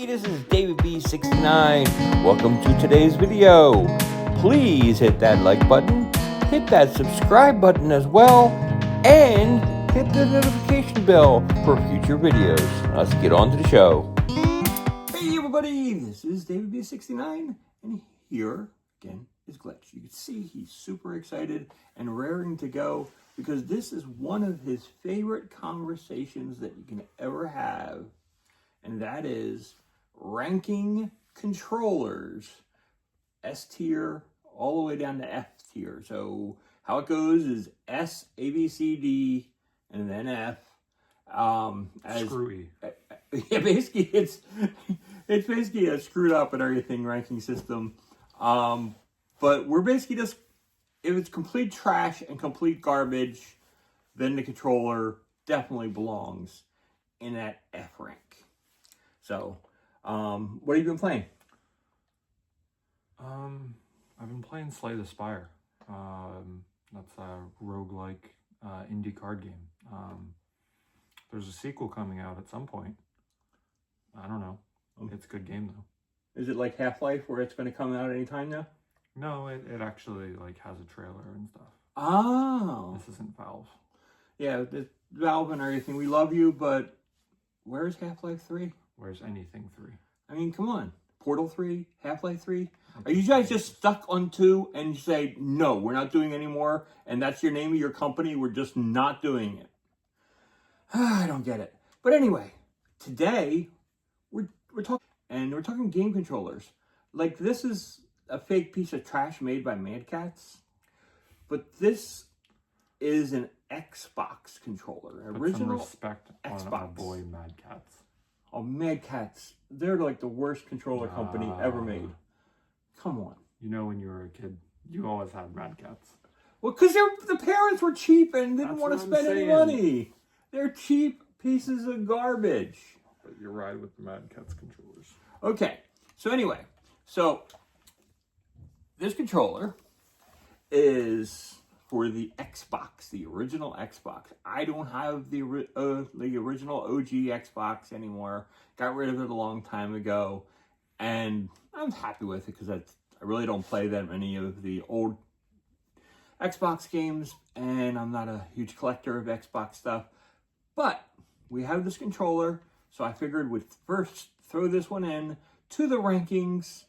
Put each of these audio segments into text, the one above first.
Hey, this is David B69. Welcome to today's video. Please hit that like button, hit that subscribe button as well, and hit the notification bell for future videos. Let's get on to the show. Hey everybody, this is David B69, and here again is Gl1tch. You can see he's super excited and raring to go because this is one of his favorite conversations that you can ever have. And that is ranking controllers, S tier all the way down to F tier. So how it goes is S, A, B, C, D, and then F. Screwy. Yeah, basically it's basically a screwed up and everything ranking system. But we're basically just, if it's complete trash and complete garbage, then the controller definitely belongs in that F rank. So, what have you been playing? I've been playing Slay the Spire. That's a roguelike indie card game. There's a sequel coming out at some point. I don't know. It's a good game though. Is it like Half-Life where it's going to come out anytime now? No, it actually like has a trailer and stuff. Oh. This isn't Valve. Yeah, it's Valve and everything. We love you, but where's Half-Life 3? Where's anything 3? I mean, come on. Portal 3? Half-Life 3? Are you guys just stuck on 2 and you say, no, we're not doing any more, and that's your name of your company, we're just not doing it? I don't get it. But anyway, today, we're talking game controllers. Like, this is a fake piece of trash made by Mad Catz, but this is an Xbox controller. Original Put some respect Xbox. On our boy Mad Catz. Oh, Mad Catz. They're like the worst controller company ever made. Come on. You know, when you were a kid, you always had Mad Catz. Well, because the parents were cheap and didn't want to spend any money. They're cheap pieces of garbage. But you're right with the Mad Catz controllers. Okay. So anyway, this controller is for the Xbox, the original Xbox. I don't have the original OG Xbox anymore. Got rid of it a long time ago, and I'm happy with it because I really don't play that many of the old Xbox games, and I'm not a huge collector of Xbox stuff. But we have this controller, so I figured we'd first throw this one in to the rankings.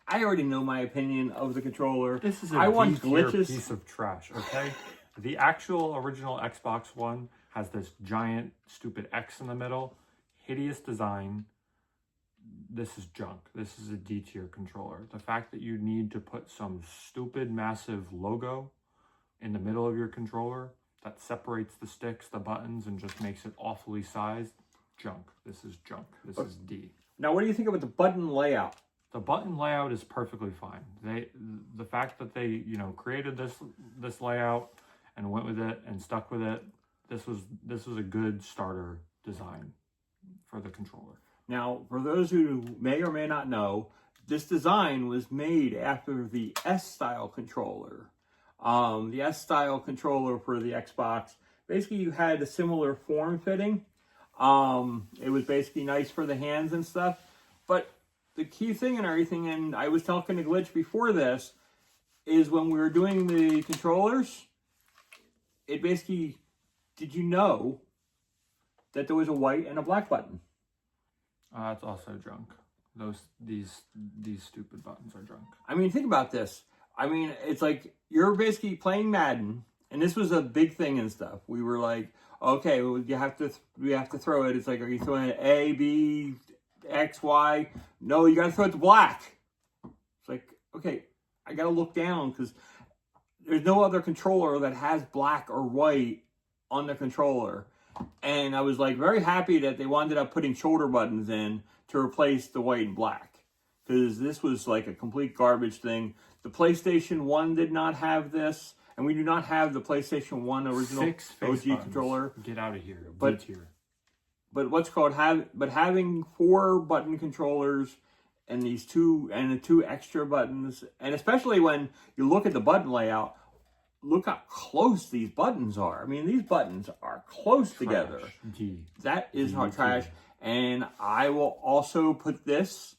I already know my opinion of the controller. This is a Gl1tch's piece of trash, okay? The actual original Xbox One has this giant, stupid X in the middle. Hideous design. This is junk. This is a D tier controller. The fact that you need to put some stupid, massive logo in the middle of your controller that separates the sticks, the buttons, and just makes it awfully sized, junk. This is junk. This is D. Now, what do you think about the button layout? The button layout is perfectly fine. The fact that they, created this layout and went with it and stuck with it, this was a good starter design for the controller. Now, for those who may or may not know, this design was made after the S-style controller. The S-style controller for the Xbox, basically you had a similar form fitting. It was basically nice for the hands and stuff, but the key thing and everything, and I was talking to Gl1tch before this, is when we were doing the controllers, it basically, did you know that there was a white and a black button? It's also junk. These stupid buttons are junk. I mean, think about this. I mean, it's like you're basically playing Madden, and this was a big thing and stuff. We were like, okay, well, we have to throw it. It's like, are you throwing it A, B, X, Y? No, you got to throw it to black. It's like, okay, I got to look down because there's no other controller that has black or white on the controller. And I was like very happy that they wound up putting shoulder buttons in to replace the white and black, because this was like a complete garbage thing. The PlayStation 1 did not have this, and we do not have the PlayStation 1 original OG controller. Get out of here. But what's called having 4 button controllers and the 2 extra buttons, and especially when you look at the button layout, look how close these buttons are. I mean, these buttons are close together. D. That is hot trash. And I will also put this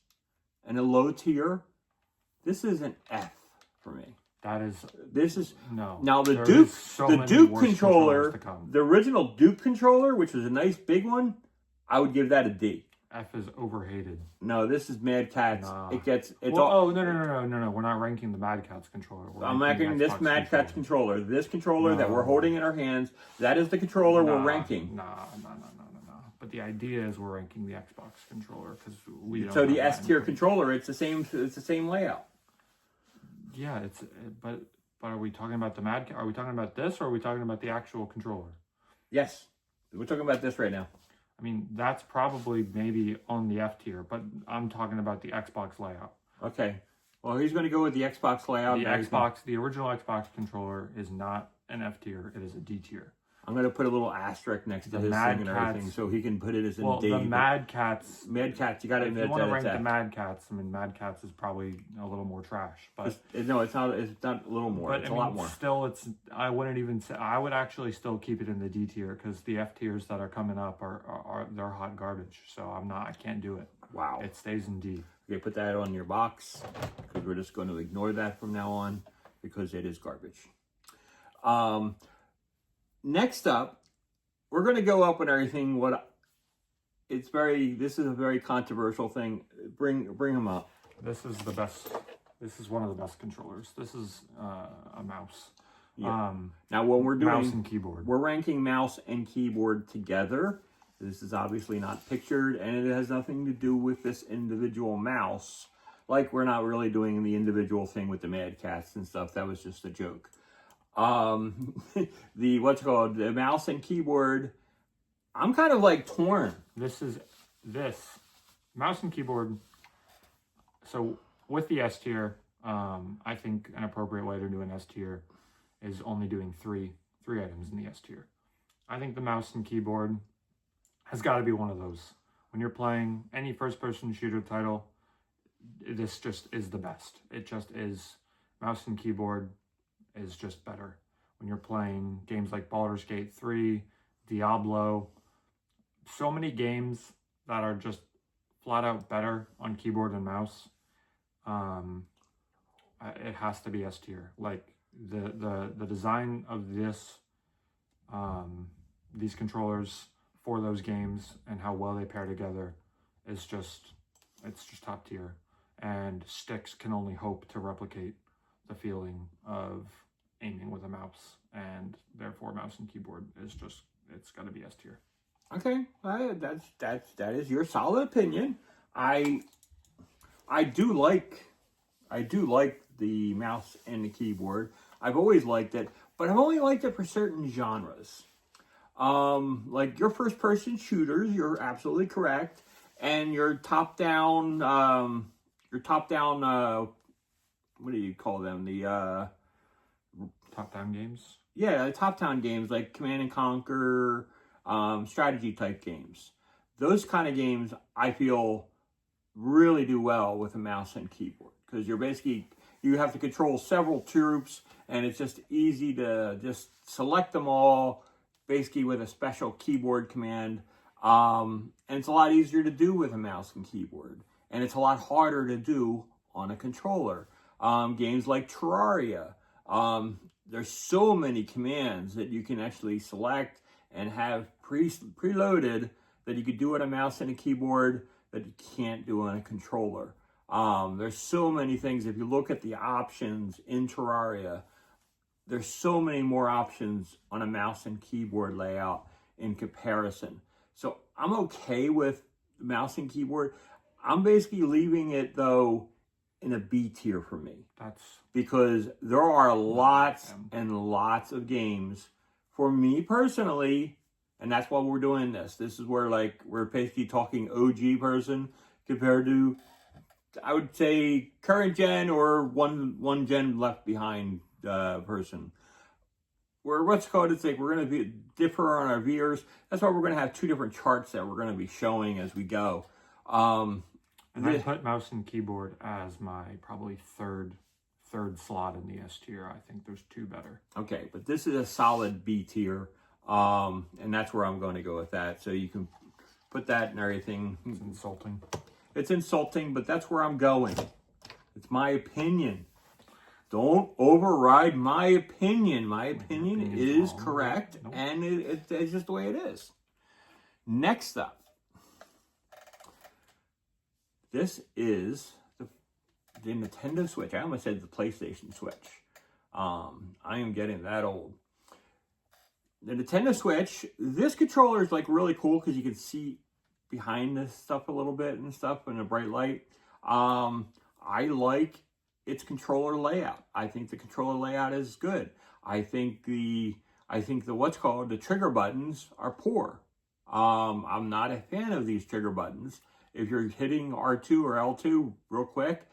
in a low tier. This is an F for me. This is no. Now the Duke controller, the original Duke controller, which was a nice big one, I would give that a D. F is overhated. No, this is Mad Catz. Nah. No. We're not ranking the Mad Catz controller. I'm ranking this Mad Catz controller. This controller that we're holding in our hands, that is the controller we're ranking. No. But the idea is we're ranking the Xbox controller because we don't. So the S tier controller, it's the same layout. Yeah, but are we talking about the Mad Catz? Are we talking about this, or are we talking about the actual controller? Yes, we're talking about this right now. I mean, that's probably maybe on the F tier, but I'm talking about the Xbox layout. Okay. Well, he's going to go with the Xbox layout. The original Xbox controller is not an F tier; it is a D tier. I'm going to put a little asterisk next to his thing and everything, so he can put it as in D. Well, the Mad Catz. Mad Catz, you got to admit that. If you want to rank the Mad Catz, I mean, Mad Catz is probably a little more trash. But no, it's not. It's not a little more. But, it's a lot more. Still, I wouldn't even say. I would actually still keep it in the D tier because the F tiers that are coming up they're hot garbage. So I can't do it. Wow. It stays in D. Okay, put that on your box because we're just going to ignore that from now on because it is garbage. Next up, we're going to go up and everything. This is a very controversial thing. Bring them up. This is the best. This is one of the best controllers. This is a mouse. Yeah. Now, when we're doing mouse and keyboard, we're ranking mouse and keyboard together. This is obviously not pictured, and it has nothing to do with this individual mouse. Like, we're not really doing the individual thing with the Mad Catz and stuff. That was just a joke. The mouse and keyboard, I'm kind of like torn. This mouse and keyboard. So with the S tier, I think an appropriate way to do an S tier is only doing three items in the S tier. I think the mouse and keyboard has got to be one of those. When you're playing any first-person shooter title, this just is the best. It just is. Mouse and keyboard is just better. When you're playing games like Baldur's Gate 3, Diablo, so many games that are just flat out better on keyboard and mouse, it has to be S tier. Like the design of these controllers for those games and how well they pair together is just top tier. And sticks can only hope to replicate the feeling of aiming with a mouse, and therefore mouse and keyboard is it's got to be S tier. Okay, that is your solid opinion. I do like the mouse and the keyboard. I've always liked it, but I've only liked it for certain genres. Like your first-person shooters, you're absolutely correct, and your top-down, what do you call them? The top-down games? Yeah, top-down games like Command and Conquer, strategy-type games. Those kind of games, I feel, really do well with a mouse and keyboard because you have to control several troops, and it's just easy to just select them all, basically with a special keyboard command. And it's a lot easier to do with a mouse and keyboard, and it's a lot harder to do on a controller. Games like Terraria, there's so many commands that you can actually select and have preloaded that you could do on a mouse and a keyboard that you can't do on a controller. There's so many things. If you look at the options in Terraria, there's so many more options on a mouse and keyboard layout in comparison. So I'm okay with mouse and keyboard. I'm basically leaving it, though, in a B tier for me. Because there are lots and lots of games for me personally, and that's why we're doing this. This is where we're basically talking OG person compared to, I would say, current gen or one gen left behind person. We're going to differ on our viewers. That's why we're going to have two different charts that we're going to be showing as we go. And I put mouse and keyboard as my probably third third slot in the S tier. I think there's two better. Okay, but this is a solid B tier, and that's where I'm going to go with that. So you can put that and everything. It's insulting. It's insulting, but that's where I'm going. It's my opinion. Don't override my opinion. My opinion is wrong. correct, Nope. and it's just the way it is. Next up, this is the Nintendo Switch. I almost said the PlayStation Switch. I am getting that old. The Nintendo Switch, this controller is like really cool because you can see behind this stuff a little bit and stuff in a bright light. I like its controller layout. I think the controller layout is good. I think the the trigger buttons are poor. I'm not a fan of these trigger buttons. If you're hitting R2 or L2 real quick,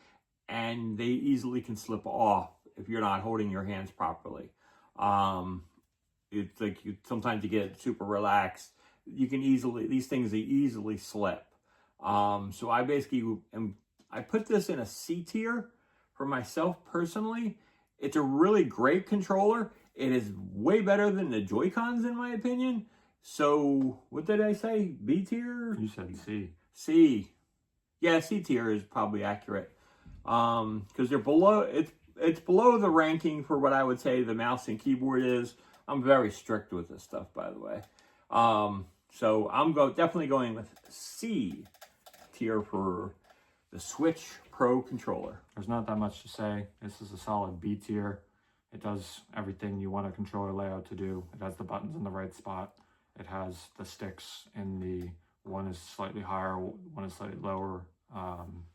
and they easily can slip off if you're not holding your hands properly. It's like sometimes you get super relaxed. You can these things, they easily slip. So I put this in a C tier for myself personally. It's a really great controller. It is way better than the Joy-Cons in my opinion. So what did I say? B tier? You said C. C. Yeah, C tier is probably accurate. Because they're below, it's below the ranking for what I would say the mouse and keyboard is. I'm very strict with this stuff, by the way. So I'm definitely going with C tier for the Switch Pro controller. There's not that much to say. This is a solid B tier. It does everything you want a controller layout to do. It has the buttons in the right spot. It has the sticks in the, one is slightly higher, one is slightly lower,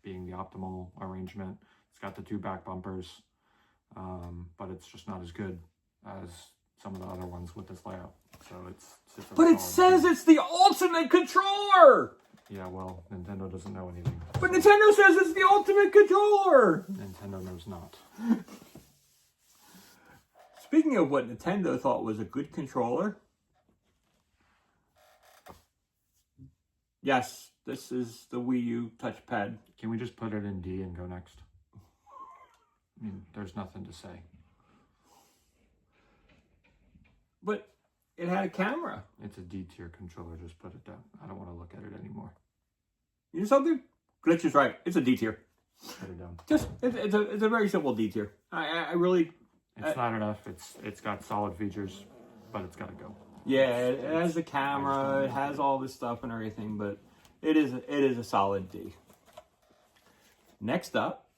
being the optimal arrangement. It's got the two back bumpers, but it's just not as good as some of the other ones with this layout. So But it says it's the ultimate controller! Yeah, well, Nintendo doesn't know anything. But Nintendo says it's the ultimate controller! Nintendo knows not. Speaking of what Nintendo thought was a good controller, yes, this is the Wii U touchpad. Can we just put it in D and go next? I mean, there's nothing to say. But it had a camera. It's a D tier controller. Just put it down. I don't want to look at it anymore. You know something? Glitch is right. It's a D tier. Put it down. It's a very simple D tier. I really. It's not enough. It's got solid features, but it's got to go. Yeah, it has the camera. It has all this stuff and everything, but it is a solid D. Next up,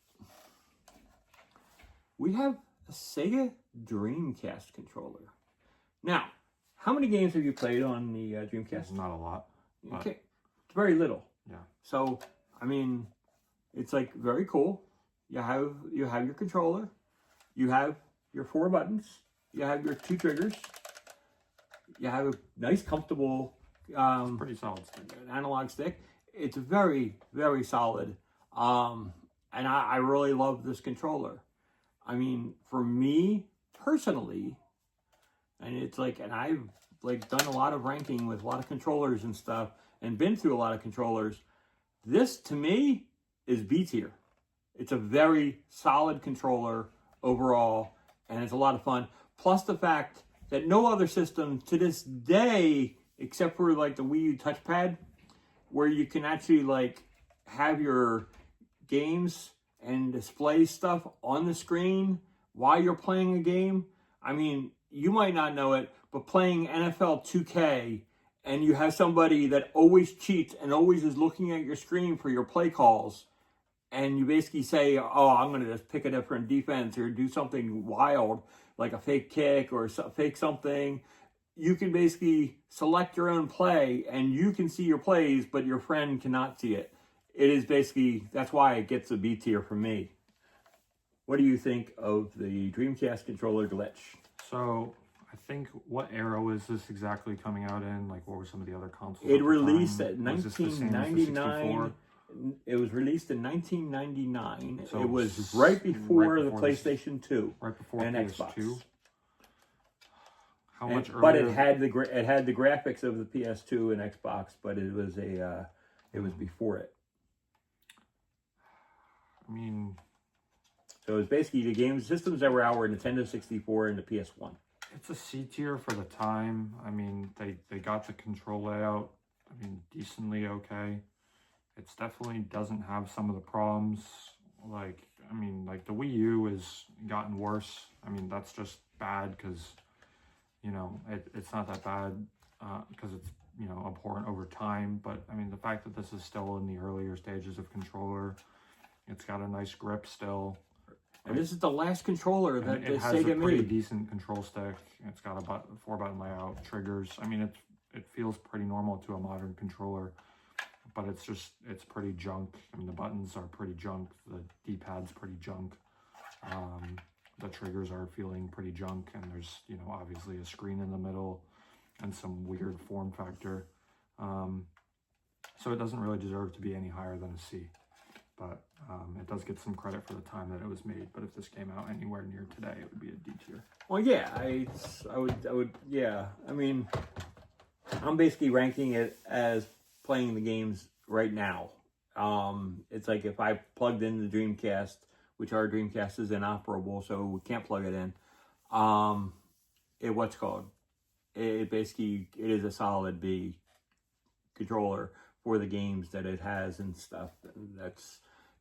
we have a Sega Dreamcast controller. Now, how many games have you played on the Dreamcast? Not a lot. Okay, it's very little. Yeah. So, I mean, it's like very cool. You have your controller. You have your 4 buttons. You have your 2 triggers. You have a nice, comfortable, Pretty solid stick. analog stick. It's very, very solid. And I really love this controller. I mean, for me personally, and it's like, and I've like done a lot of ranking with a lot of controllers and stuff, and been through a lot of controllers. This to me is B tier. It's a very solid controller overall, and it's a lot of fun. Plus the fact that no other system to this day, except for like the Wii U touchpad, where you can actually like have your games and display stuff on the screen while you're playing a game. I mean, you might not know it, but playing NFL 2K and you have somebody that always cheats and always is looking at your screen for your play calls, and you basically say, oh, I'm going to just pick a different defense or do something wild, like a fake kick or fake something. You can basically select your own play and you can see your plays, but your friend cannot see it. It is basically, that's why it gets a B tier from me. What do you think of the Dreamcast controller Gl1tch? So, I think, what era was this exactly coming out in? Like, what were some of the other consoles? It released at Was this the same as the 1999. It was released in 1999. So it was right before the this- PlayStation 2 right before and PS2. Xbox. How much earlier? But it had the graphics of the PS2 and Xbox, but it was before it. I mean, So So it's basically the game systems that were out were Nintendo 64 and the PS1. It's a C tier for the time. I mean, they got the control layout, I mean, decently okay. It's definitely doesn't have some of the problems. Like, I mean, like the Wii U has gotten worse. I mean, that's just bad because, you know, it's not that bad because it's, you know, abhorrent over time. But, I mean, the fact that this is still in the earlier stages of controller, it's got a nice grip still. And this is the last controller that it has a pretty decent control stick. It's got a 4-button layout, triggers. I mean, it feels pretty normal to a modern controller, but it's pretty junk. I mean, the buttons are pretty junk. The D-pad's pretty junk. The triggers are feeling pretty junk, and there's, you know, obviously a screen in the middle and some weird form factor. So it doesn't really deserve to be any higher than a C. But it does get some credit for the time that it was made. But if this came out anywhere near today, it would be a D tier. Well, yeah, I would, yeah. I mean, I'm basically ranking it as playing the games right now. It's like if I plugged in the Dreamcast, which our Dreamcast is inoperable, so we can't plug it in. It basically is a solid B controller for the games that it has and stuff. And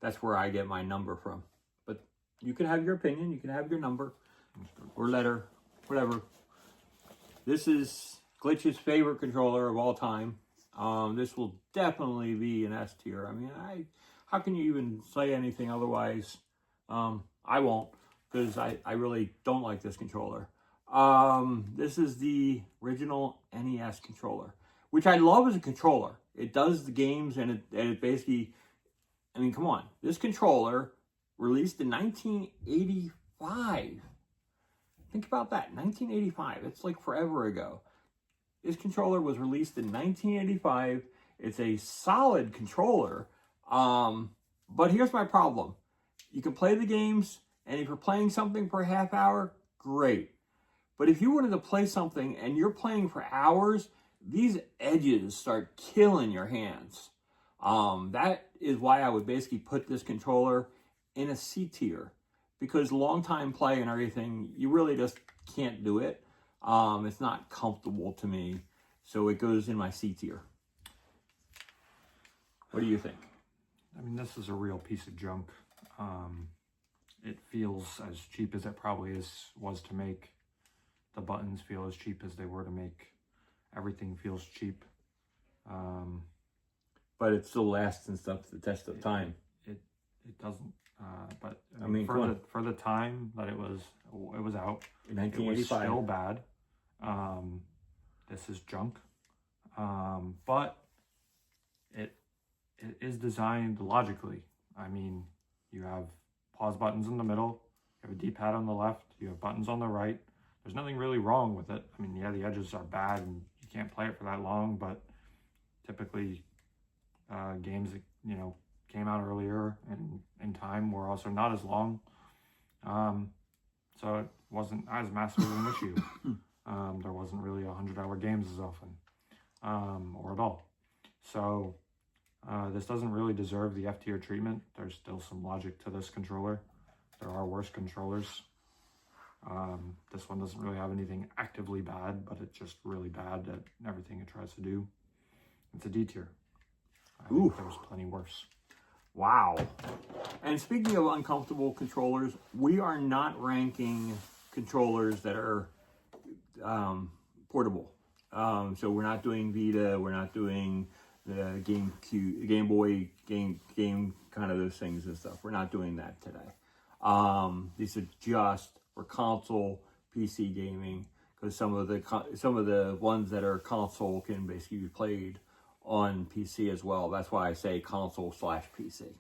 that's where I get my number from. But you can have your opinion, you can have your number or letter, whatever. This is Gl1tch's favorite controller of all time. This will definitely be an S tier. I mean, how can you even say anything otherwise? I won't, because I really don't like this controller. This is the original NES controller, which I love as a controller. It does the games, and it basically, I mean, come on. This controller released in 1985. Think about that, 1985. It's like forever ago. This controller was released in 1985. It's a solid controller. But here's my problem. You can play the games, and if you're playing something for a half hour, great. But if you wanted to play something and you're playing for hours, these edges start killing your hands. That is why I would basically put this controller in a C tier, because long time play and everything, you really just can't do it. It's not comfortable to me, so it goes in my C tier. What do you think? I mean, this is a real piece of junk. It feels as cheap as it probably was to make. The buttons feel as cheap as they were to make. Everything feels cheap. But it still lasts and stuff the test of time. It doesn't. But I mean for the time that it was out, in 1985, it was still bad. This is junk. But it is designed logically. I mean, you have pause buttons in the middle, you have a D-pad on the left, you have buttons on the right. There's nothing really wrong with it. I mean, yeah, the edges are bad and you can't play it for that long, but typically games that, you know, came out earlier and in time were also not as long. So it wasn't as massive of an issue. There wasn't really 100-hour games as often, or at all. So this doesn't really deserve the F tier treatment. There's still some logic to this controller. There are worse controllers. This one doesn't really have anything actively bad, but it's just really bad at everything it tries to do. It's a D tier. I think there's plenty worse. Wow. And speaking of uncomfortable controllers, we are not ranking controllers that are portable. So we're not doing Vita, we're not doing the Game Boy, game kind of those things and stuff. We're not doing that today. These are just for console PC gaming, because some of the ones that are console can basically be played on PC as well. That's why I say console/PC.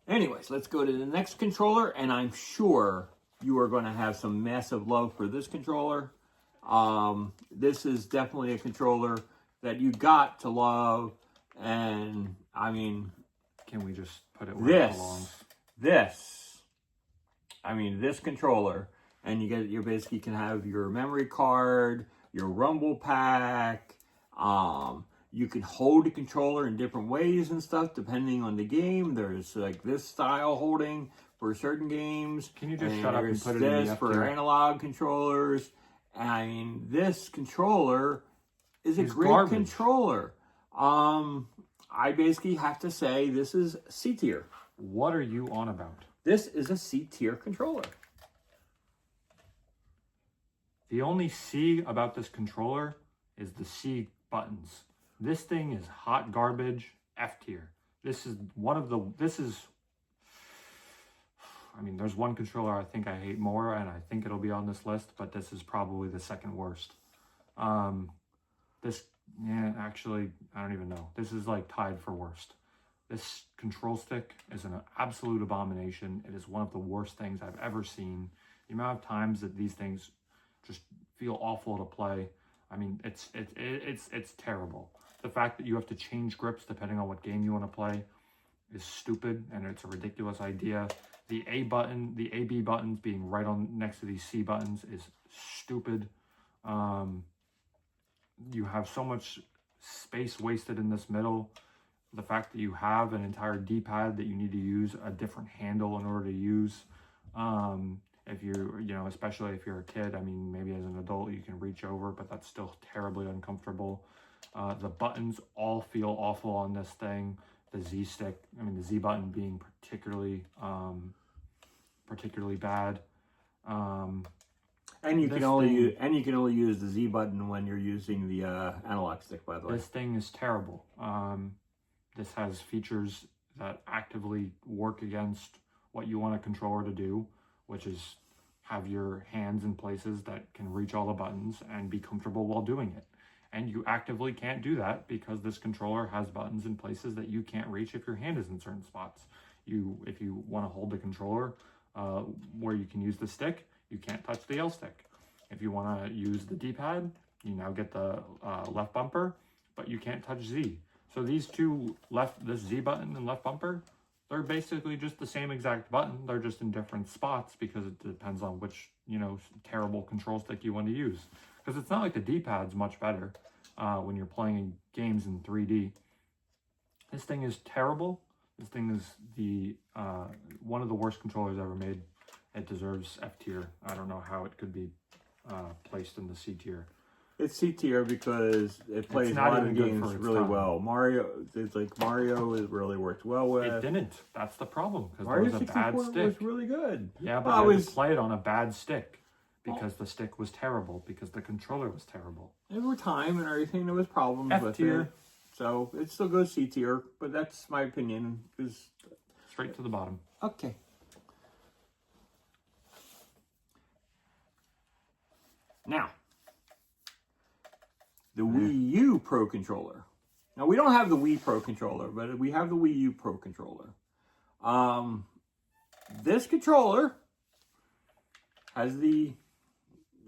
Anyways, let's go to the next controller, and I'm sure you are going to have some massive love for this controller. This is definitely a controller that you got to love, and I mean, can we just put it where it belongs? This controller, and you basically can have your memory card, your rumble pack. You can hold the controller in different ways and stuff depending on the game. There's like this style holding for certain games. Can you just shut up and put it in the F for tier? analog controllers. I mean, this controller is a great garbage. controller. I basically have to say this is C tier. What are you on about? This is a C tier controller. The only C about this controller is the C buttons. This thing is hot garbage, F tier. This is I mean, there's one controller I think I hate more, and I think it'll be on this list, but this is probably the second worst. Actually, I don't even know. This is like tied for worst. This control stick is an absolute abomination. It is one of the worst things I've ever seen. The amount of times that these things just feel awful to play. I mean, it's terrible. The fact that you have to change grips depending on what game you want to play is stupid, and it's a ridiculous idea. The A button, the A, B buttons being right on next to these C buttons is stupid. You have so much space wasted in this middle. The fact that you have an entire D-pad that you need to use a different handle in order to use. If you're, especially if you're a kid, I mean, maybe as an adult you can reach over, but that's still terribly uncomfortable. The buttons all feel awful on this thing. The Z stick, the Z button being particularly bad. And you can only use the Z button when you're using the analog stick, by the way. This thing is terrible. This has features that actively work against what you want a controller to do, which is have your hands in places that can reach all the buttons and be comfortable while doing it. And you actively can't do that because this controller has buttons in places that you can't reach if your hand is in certain spots. If you want to hold the controller where you can use the stick, you can't touch the L stick. If you want to use the D-pad, you now get the left bumper, but you can't touch Z. So these two this Z button and left bumper, they're basically just the same exact button. They're just in different spots because it depends on which, terrible control stick you want to use. Because it's not like the D-pad's much better when you're playing games in 3D. This thing is terrible. This thing is one of the worst controllers ever made. It deserves F tier. I don't know how it could be placed in the C tier. It's C tier because it plays a lot of games really well. Mario, it really worked well with. It didn't. That's the problem. Because Mario there was a bad 64 stick. was really good. Yeah, but I would play it on a bad stick because the stick was terrible, because the controller was terrible. Over time and everything, there was problems F with tier. it. So it still goes C tier, but that's my opinion. Straight to the bottom. Okay. Now, the Wii U Pro Controller. Now, we don't have the Wii Pro Controller, but we have the Wii U Pro Controller. This controller has the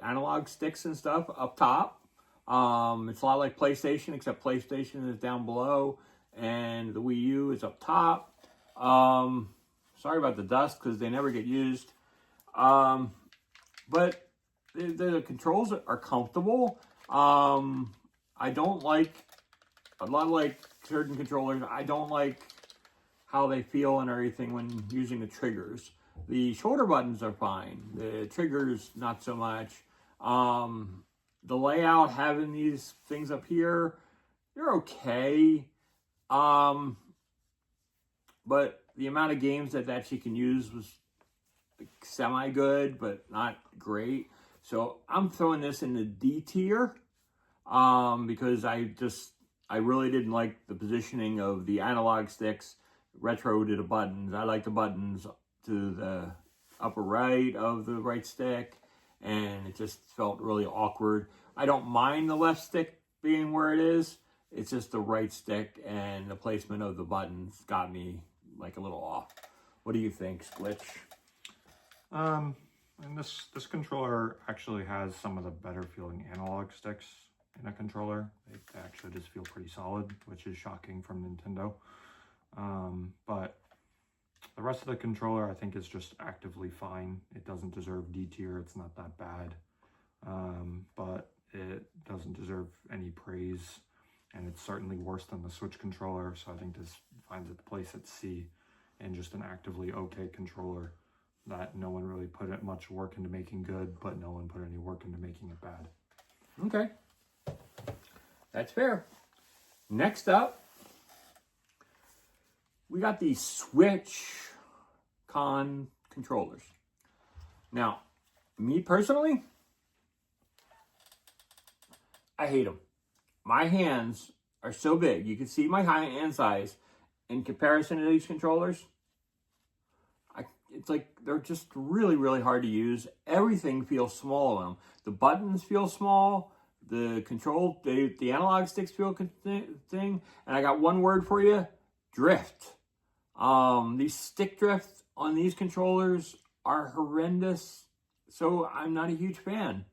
analog sticks and stuff up top. It's a lot like PlayStation, except PlayStation is down below, and the Wii U is up top. Sorry about the dust, because they never get used. But the controls are comfortable. I don't like, a lot like certain controllers, I don't like how they feel and everything when using the triggers. The shoulder buttons are fine. The triggers, not so much. The layout, having these things up here, they're okay. But the amount of games that she can use was semi-good, but not great. So I'm throwing this in the D tier because I really didn't like the positioning of the analog sticks retro to the buttons. I like the buttons to the upper right of the right stick, and it just felt really awkward. I don't mind the left stick being where it is. It's just the right stick and the placement of the buttons got me like a little off. What do you think, Gl1tch? And this controller actually has some of the better feeling analog sticks in a controller. They actually just feel pretty solid, which is shocking from Nintendo. But the rest of the controller I think is just actively fine. It doesn't deserve D tier. It's not that bad. But it doesn't deserve any praise. And it's certainly worse than the Switch controller. So I think this finds its place at C and just an actively okay controller. that no one really put much work into making good, but no one put any work into making it bad. Okay. That's fair. Next up, we got the Switch Con controllers. Now, me personally, I hate them. My hands are so big. You can see my hand size in comparison to these controllers. It's like they're just really, really hard to use. Everything feels small on them. The buttons feel small. The control, the analog sticks feel thing. And I got one word for you: drift. These stick drifts on these controllers are horrendous. So I'm not a huge fan.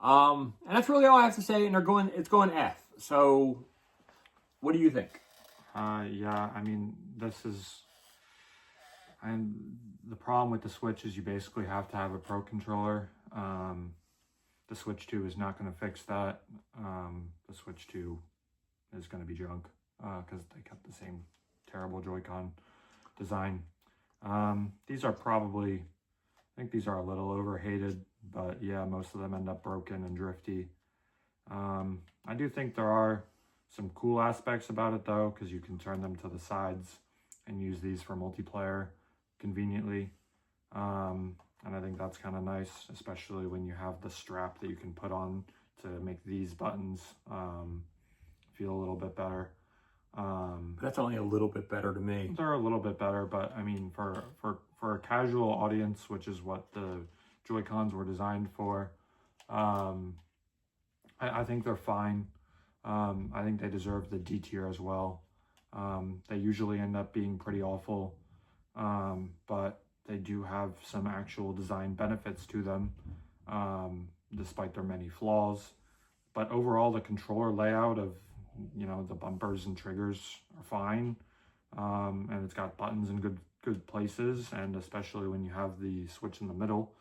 And that's really all I have to say. And it's going F. So what do you think? Yeah, I mean, the problem with the Switch is you basically have to have a Pro controller. The Switch 2 is not going to fix that. The Switch 2 is going to be junk because they kept the same terrible Joy-Con design. These are probably, I think these are a little overhated, but yeah, most of them end up broken and drifty. I do think there are some cool aspects about it though, because you can turn them to the sides and use these for multiplayer conveniently. And I think that's kind of nice, especially when you have the strap that you can put on to make these buttons feel a little bit better. That's only a little bit better to me. They're a little bit better, but I mean, for a casual audience, which is what the Joy-Cons were designed for, I think they're fine. I think they deserve the D tier as well. They usually end up being pretty awful, but they do have some actual design benefits to them, despite their many flaws. But overall, the controller layout of, the bumpers and triggers are fine. And it's got buttons in good places, and especially when you have the switch in the middle,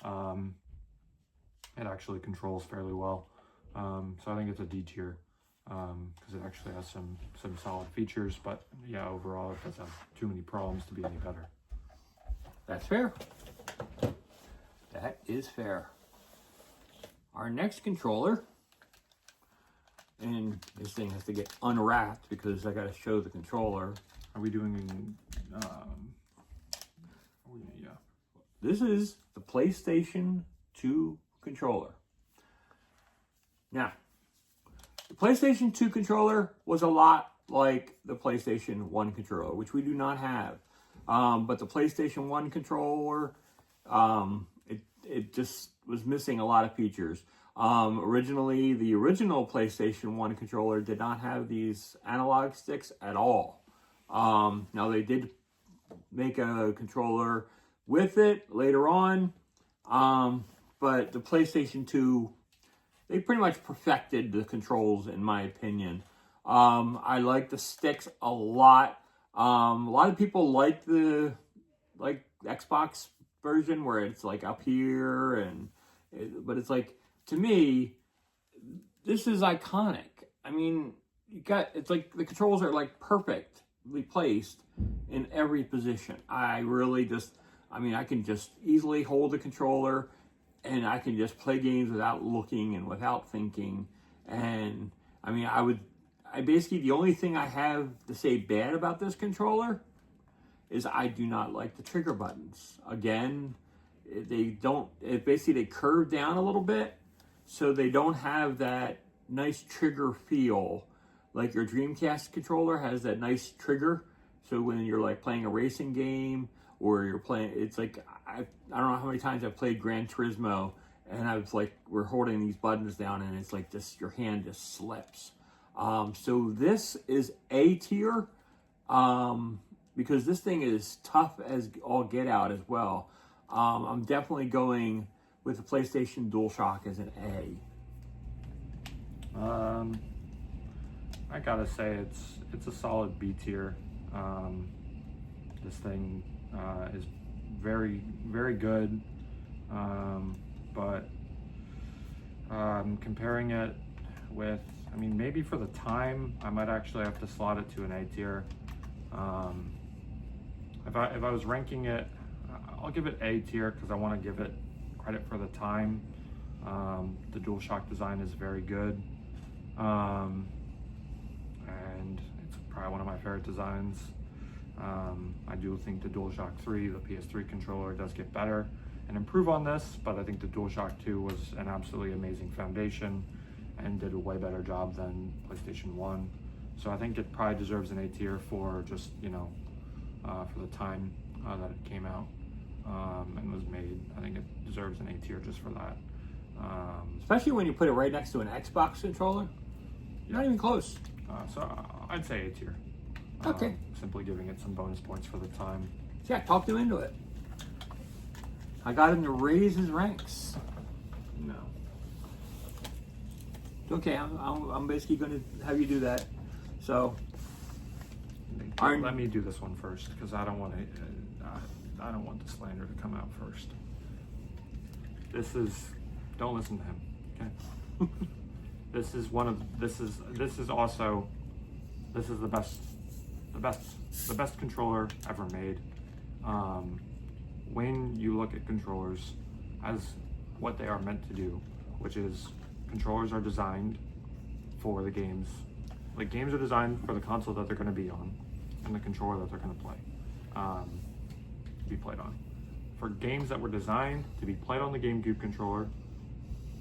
it actually controls fairly well. So I think it's a D tier, because it actually has some solid features, but yeah, overall it does have too many problems to be any better. That's fair. That is fair. Our next controller, and this thing has to get unwrapped because I got to show the controller. Are we doing, yeah. This is the PlayStation 2 controller. Now, the PlayStation 2 controller was a lot like the PlayStation 1 controller, which we do not have. But the PlayStation 1 controller, it just was missing a lot of features. Originally, the original PlayStation 1 controller did not have these analog sticks at all. Now, they did make a controller with it later on, but the PlayStation 2, they pretty much perfected the controls, in my opinion. I like the sticks a lot. A lot of people like the Xbox version where it's like up here, but it's like, to me, this is iconic. I mean, it's like the controls are like perfectly placed in every position. I can just easily hold the controller and I can just play games without looking and without thinking. And I mean, basically, the only thing I have to say bad about this controller is I do not like the trigger buttons. Again, they curve down a little bit, so they don't have that nice trigger feel. Like your Dreamcast controller has that nice trigger. So when you're like playing a racing game, or you're playing, it's like, I don't know how many times I've played Gran Turismo, and I was like, we're holding these buttons down, and it's like this, your hand just slips. So this is A tier, because this thing is tough as all get out as well. I'm definitely going with the PlayStation DualShock as an A. I gotta say it's a solid B tier. This thing is very, very good, but comparing it with, I mean, maybe for the time, I might actually have to slot it to an A tier. If I was ranking it I'll give it A tier because I want to give it credit for the time. The DualShock design is very good. And it's probably one of my favorite designs. I do think the DualShock 3, the PS3 controller, does get better and improve on this, but I think the DualShock 2 was an absolutely amazing foundation and did a way better job than PlayStation 1. So I think it probably deserves an A tier for just, for the time that it came out and was made. I think it deserves an A tier just for that. Especially when you put it right next to an Xbox controller. You're not even close. So I'd say A tier. Okay. Simply giving it some bonus points for the time. Yeah, talked him into it. I got him to raise his ranks. No. Okay, I'm basically going to have you do that. So, Let me do this one first because I don't want I don't want the slander to come out first. Don't listen to him. Okay. This is the best controller ever made. When you look at controllers as what they are meant to do, which is controllers are designed for the games. Like games are designed for the console that they're going to be on and the controller that they're going to play, be played on. For games that were designed to be played on the GameCube controller,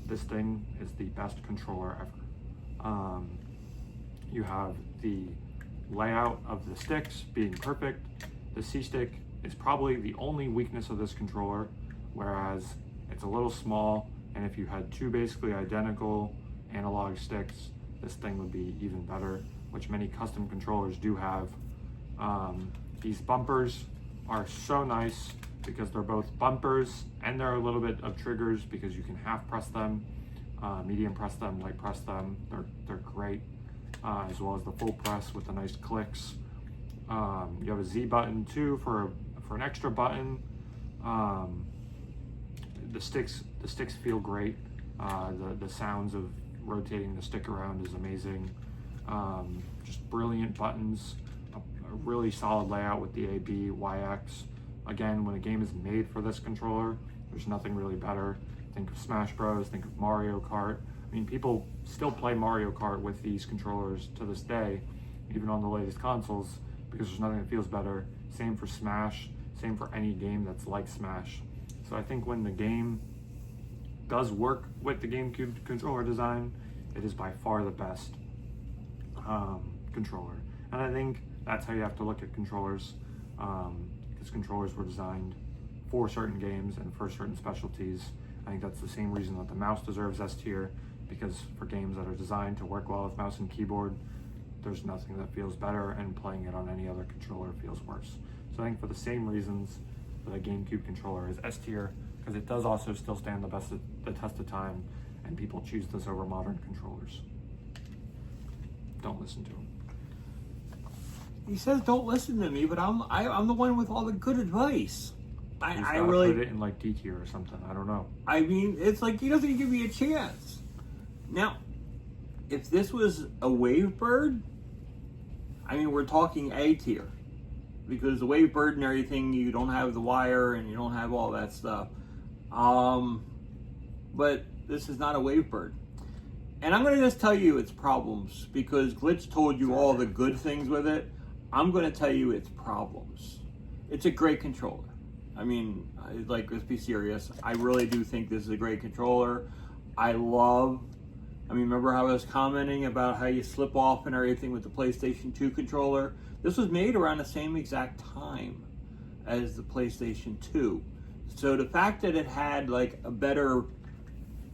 this thing is the best controller ever. You have the layout of the sticks being perfect. The C-stick is probably the only weakness of this controller, whereas it's a little small, and if you had two basically identical analog sticks, this thing would be even better, which many custom controllers do have. These bumpers are so nice because they're both bumpers and they're a little bit of triggers because you can half press them, medium press them, light press them. They're great, as well as the full press with the nice clicks. You have a Z button too for an extra button. The sticks feel great. The sounds of rotating the stick around is amazing. Just brilliant buttons, a really solid layout with the A, B, Y, X. Again, when a game is made for this controller, there's nothing really better. Think of Smash Bros, think of Mario Kart. I mean, people still play Mario Kart with these controllers to this day, even on the latest consoles, because there's nothing that feels better. Same for Smash, same for any game that's like Smash. So I think when the game does work with the GameCube controller design, it is by far the best controller. And I think that's how you have to look at controllers, because controllers were designed for certain games and for certain specialties. I think that's the same reason that the mouse deserves S tier, because for games that are designed to work well with mouse and keyboard, there's nothing that feels better, and playing it on any other controller feels worse. So I think for the same reasons that a GameCube controller is S tier, because it does also still stand the test of time, and people choose this over modern controllers. Don't listen to him. He says don't listen to me, but I'm the one with all the good advice. I really put it in like D tier or something. I don't know. I mean, it's like he doesn't give me a chance. Now, if this was a Wavebird, I mean, we're talking A tier, because the Wavebird and everything, you don't have the wire and you don't have all that stuff. But this is not a Wavebird. And I'm going to just tell you its problems, because Gl1tch told you all the good things with it. I'm going to tell you its problems. It's a great controller. I mean, like, let's be serious. I really do think this is a great controller. I mean, remember how I was commenting about how you slip off and everything with the PlayStation 2 controller? This was made around the same exact time as the PlayStation 2. So the fact that it had like a better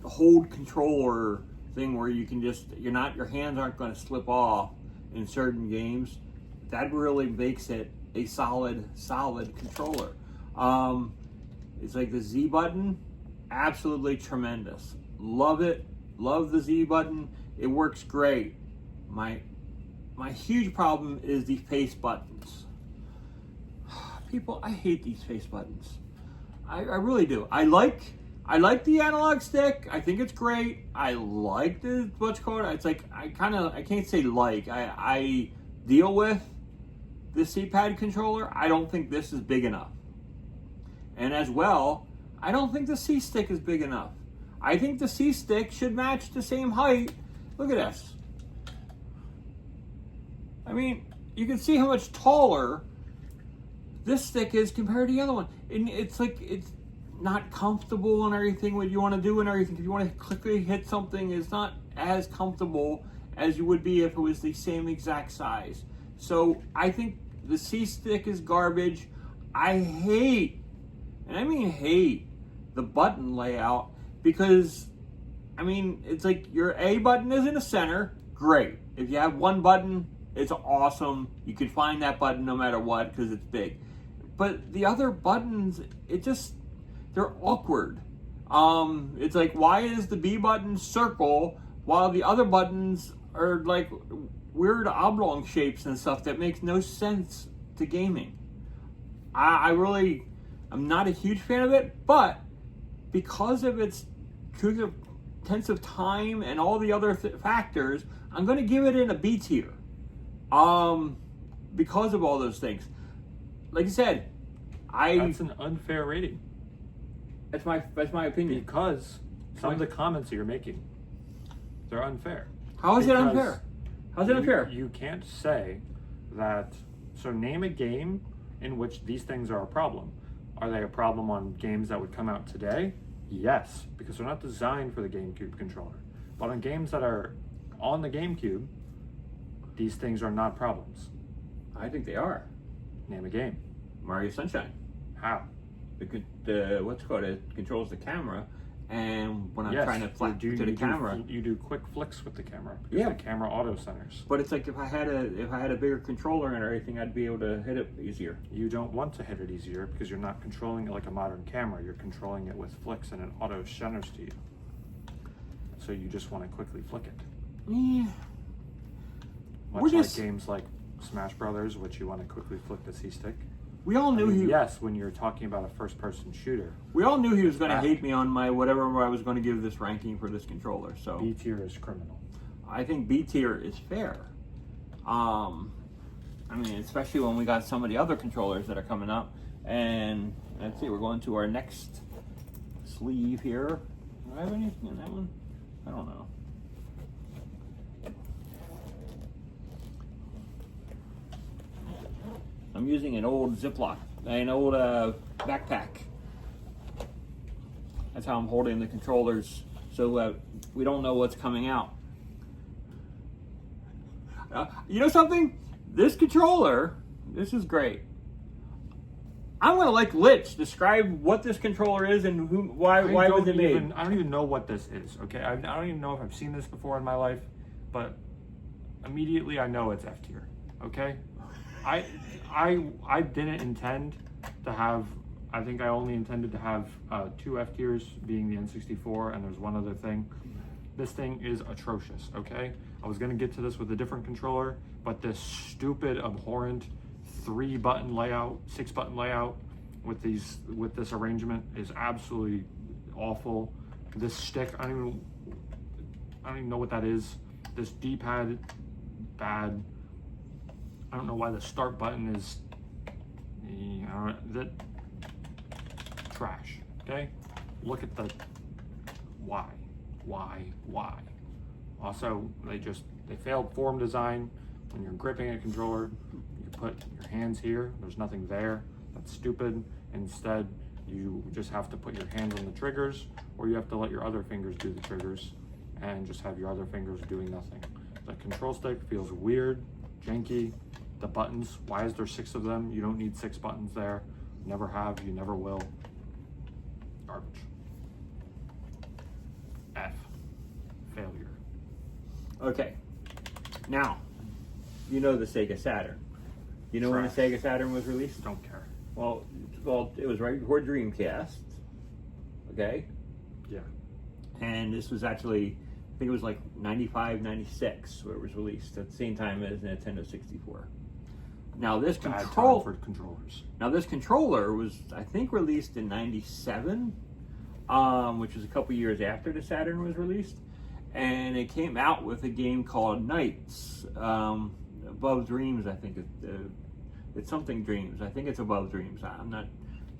hold controller thing where you can just, your hands aren't going to slip off in certain games, that really makes it a solid controller. It's like the Z button, absolutely tremendous. Love it. Love the Z button. It works great. My huge problem is the face buttons. People, I hate these face buttons. I really do. I like the analog stick. I think it's great. I like the what's called. It's like I can't say like. I deal with the C-pad controller. I don't think this is big enough. And as well, I don't think the C-Stick is big enough. I think the C-Stick should match the same height. Look at this. I mean, you can see how much taller this stick is compared to the other one. And it's like, it's not comfortable and everything, what you want to do and everything. If you want to quickly hit something, it's not as comfortable as you would be if it was the same exact size. So I think the C-Stick is garbage. I hate, and I mean hate, the button layout because, I mean, it's like your A button is in the center, great. If you have one button, it's awesome. You can find that button no matter what because it's big. But the other buttons, they're awkward. It's like, why is the B button circle while the other buttons are like weird oblong shapes and stuff that makes no sense to gaming? I'm not a huge fan of it, but because of its intensive time and all the other factors, I'm going to give it in a B tier. Because of all those things. Like I said, That's an unfair rating. That's my opinion. Because some of the comments you're making, they're unfair. How is it unfair? How's it unfair? You can't say that. So name a game in which these things are a problem. Are they a problem on games that would come out today? Yes, because they're not designed for the GameCube controller. But on games that are on the GameCube, these things are not problems. I think they are. Name a game. Mario Sunshine. How? What's it called? It controls the camera, and when I'm Yes, trying to flash to the camera, you do quick flicks with the camera because Yeah. the camera auto centers. but it's like if I had a bigger controller and everything, I'd be able to hit it easier. You don't want to hit it easier because you're not controlling it like a modern camera. You're controlling it with flicks and it auto centers to you. So you just want to quickly flick it. Yeah. Much like games like Smash Brothers, which you want to quickly flick the C-Stick. We all knew Yes, when you're talking about a first-person shooter. We all knew he was going to hate me on my whatever I was going to give this ranking for this controller. So B tier is criminal. I think B tier is fair. I mean, especially when we got some of the other controllers that are coming up. And let's see, we're going to our next sleeve here. Do I have anything in that one? I don't know. I'm using an old Ziploc, an old backpack. That's how I'm holding the controllers, so we don't know what's coming out. You know something? This controller, this is great. I'm gonna let Gl1tch describe what this controller is and why was it made. I don't even know what this is. Okay, I don't even know if I've seen this before in my life, but immediately I know it's F tier. Okay, I didn't intend to have. I think I only intended to have 2 F tiers, being the N64, and there's one other thing. This thing is atrocious. Okay, I was gonna get to this with a different controller, but this stupid, abhorrent 3-button layout, 6-button layout with this arrangement is absolutely awful. This stick, I don't even know what that is. This D-pad, bad. I don't know why the start button is that trash. Okay, look at the why. Also, they failed form design. When you're gripping a controller, you put your hands here. There's nothing there. That's stupid. Instead, you just have to put your hands on the triggers, or you have to let your other fingers do the triggers, and just have your other fingers doing nothing. The control stick feels weird, janky. The buttons, why is there 6 of them? You don't need 6 buttons there. Never have, you never will. Garbage. F. Failure. Okay, now, you know the Sega Saturn. You know when the Sega Saturn was released? Don't care. Well, it was right before Dreamcast. Okay? Yeah. And this was actually, I think it was like 95, 96 where it was released at the same time as Nintendo 64. Now this for controllers. Now this controller was, I think, released in 97, which was a couple years after the Saturn was released. And it came out with a game called Knights, Above Dreams, I think. It's something Dreams. I think it's Above Dreams. I'm not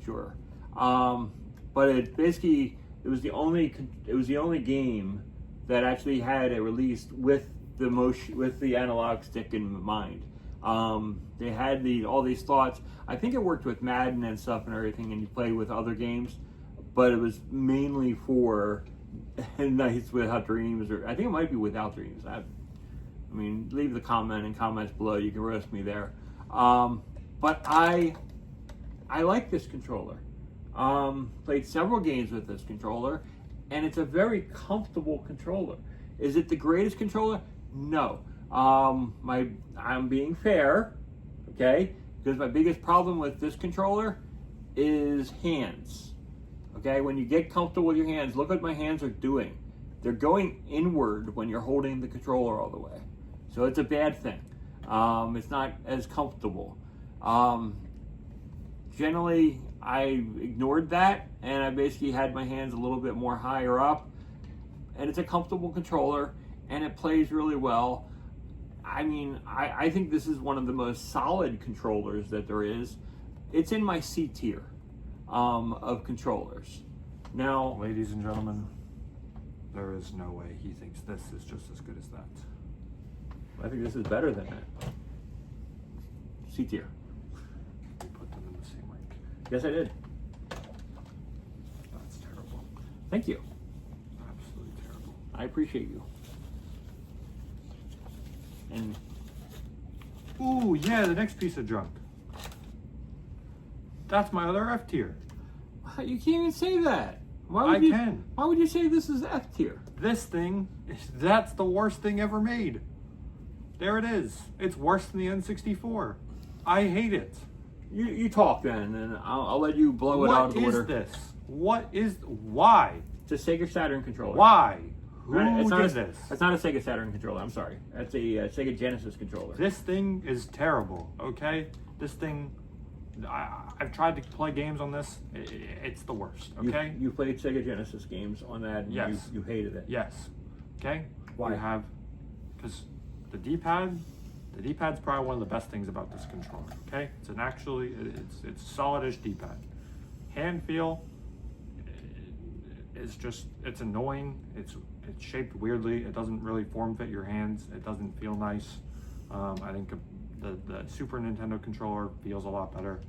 sure. But it was the only game that actually had a release with the analog stick in mind. They had all these thoughts. I think it worked with Madden and stuff and everything, and you play with other games, but it was mainly for Nights Without Dreams, or I think it might be Without Dreams. I mean, leave the comments below. You can roast me there. But I like this controller. Played several games with this controller, and it's a very comfortable controller. Is it the greatest controller? No. I'm being fair, okay? Because my biggest problem with this controller is hands. Okay, when you get comfortable with your hands, look what my hands are doing. They're going inward when you're holding the controller all the way. So it's a bad thing. It's not as comfortable. Generally, I ignored that, and I basically had my hands a little bit more higher up. And it's a comfortable controller, and it plays really well. I mean, I think this is one of the most solid controllers that there is. It's in my C tier of controllers. Now, Ladies and gentlemen, there is no way he thinks this is just as good as that. I think this is better than that. C tier. We put them in the same rank. Yes, I did. That's terrible. Thank you. Absolutely terrible. I appreciate you. And Ooh, yeah, the next piece of junk. That's my other F tier. you can't even say that. Why I would you, can. Why would you say this is F tier? This thing, that's the worst thing ever made. There it is. It's worse than the N64. I hate it. You talk then, and I'll let you blow it out of the water. What is this? Why? It's a Sega Saturn controller. Why? Who It's not did a, this? It's not a Sega Saturn controller. I'm sorry. That's a Sega Genesis controller. This thing is terrible, okay? This thing, I've tried to play games on this. It's the worst, okay? You played Sega Genesis games on that, and Yes. you hated it. Yes. Okay? Why? Because the D-pad's probably one of the best things about this controller, okay? It's a solid-ish D-pad. Hand feel is just, it's annoying. It's shaped weirdly. It doesn't really form fit your hands. It doesn't feel nice. I think the Super Nintendo controller feels a lot better.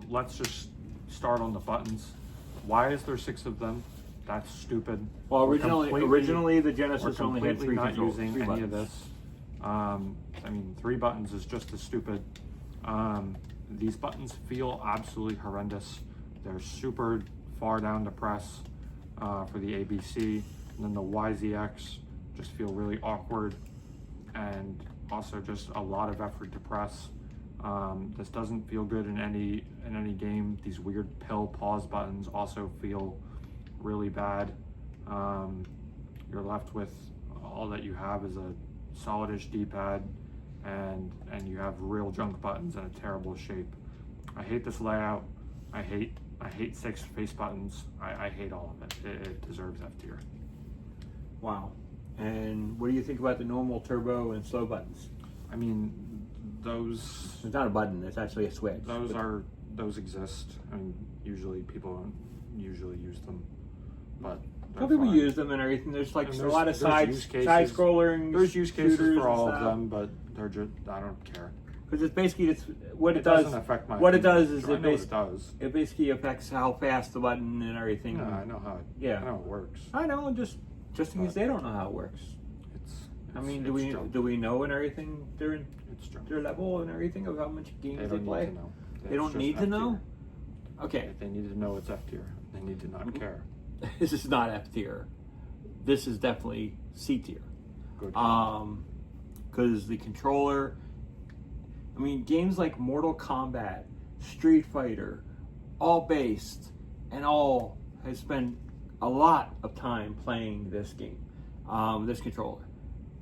Let's just start on the buttons. Why is there 6 of them? That's stupid. Well, originally the Genesis we're only had completely 3 not controls, using 3 any buttons. of this. I mean, 3 buttons is just as stupid. These buttons feel absolutely horrendous. They're super far down to press for the ABC, and then the YZX just feel really awkward, and also just a lot of effort to press. This doesn't feel good in any game. These weird pill pause buttons also feel really bad. You're left with all that you have is a solidish D-pad, and you have real junk buttons in a terrible shape. I hate this layout. I hate 6 face buttons. I hate all of it. It deserves F tier. Wow. And what do you think about the normal turbo and slow buttons? I mean, those It's not a button. It's actually a switch. those exist. I mean, usually people don't usually use them, but some people use them and everything. There's like a lot of side cases. scrolling. There's use cases for all and of them, but they're just, I don't care. Because it's basically what it doesn't does. affect my What it opinion. does is I know what it does. it basically affects how fast the button and everything. Yeah, I know how Yeah. I know it works. I know, just in case they don't know how it works. I mean, do we know and everything their level and everything of how much games they play? Need to know. They don't need to know. Okay, If they need to know it's F tier. They need to not care. this is not F tier. This is definitely C tier. Good. Because the controller. I mean, games like Mortal Kombat, Street Fighter, all based and all has spent a lot of time playing this game, this controller,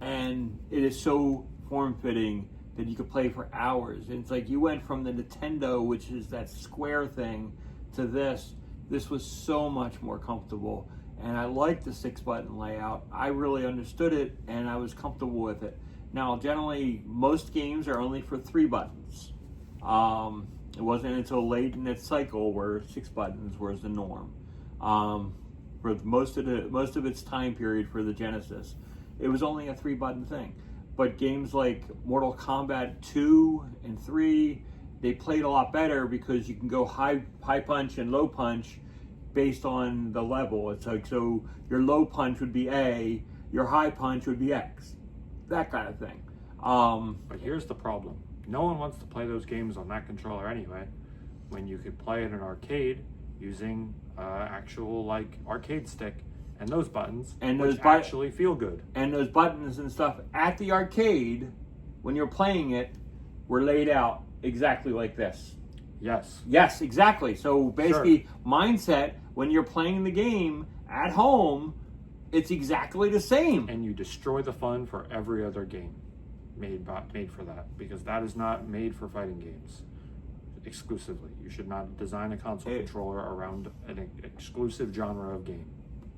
and it is so form-fitting that you could play for hours. And it's like you went from the Nintendo, which is that square thing, to this. This was so much more comfortable, and I liked the 6-button layout. I really understood it, and I was comfortable with it. Now, generally, most games are only for 3 buttons. It wasn't until late in its cycle where 6 buttons was the norm. For most of its time period for the Genesis, it was only a 3-button thing. But games like Mortal Kombat 2 and 3, they played a lot better because you can go high punch and low punch based on the level. It's like, so your low punch would be A, your high punch would be X, that kind of thing. But here's the problem. No one wants to play those games on that controller anyway, when you could play in an arcade using actual like arcade stick and those buttons, and which those actually feel good. And those buttons and stuff at the arcade, when you're playing it, were laid out exactly like this. Yes. Yes, exactly. So basically, mindset, when you're playing the game at home, it's exactly the same. And you destroy the fun for every other game made for that, because that is not made for fighting games exclusively. You should not design a console controller around an exclusive genre of game.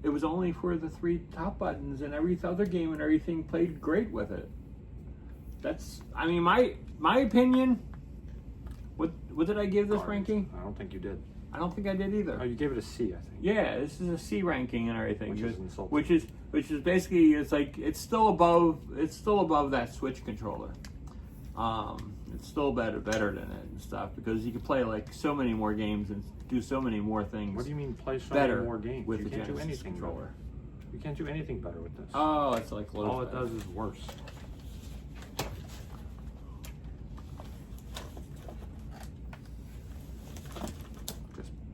It was only for the 3 top buttons, and every other game and everything played great with it. That's, I mean, my opinion. What did I give this ranking? I don't think you did. I don't think I did either. Oh, you gave it a C, I think. Yeah, this is a C ranking and everything. Which is insulting. Which is basically, it's like it's still above that Switch controller. It's still better than it and stuff, because you can play like so many more games and do so many more things. What do you mean play so better many more games? with You the can't do Genesis anything controller? better. You can't do anything better with this. Oh, it's like low. All it does is worse.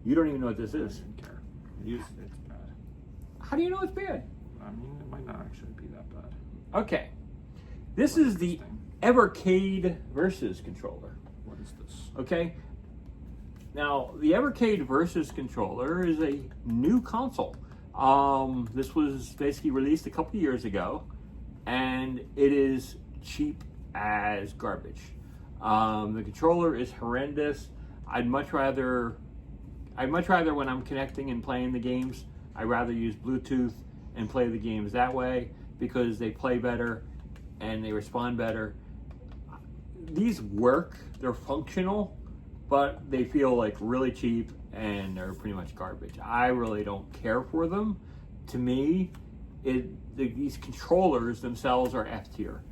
You don't even know what this I is. don't care. It's bad. How do you know it's bad? I mean, it might not actually be that bad. Okay, this is the Evercade Versus controller. What is this? Okay, now the Evercade Versus controller is a new console. This was basically released a couple years ago, and it is cheap as garbage. The controller is horrendous. I'd much rather when I'm connecting and playing the games, I'd rather use Bluetooth and play the games that way, because they play better and they respond better. These work, they're functional, but they feel like really cheap and they're pretty much garbage. I really don't care for them. To me, these controllers themselves are F tier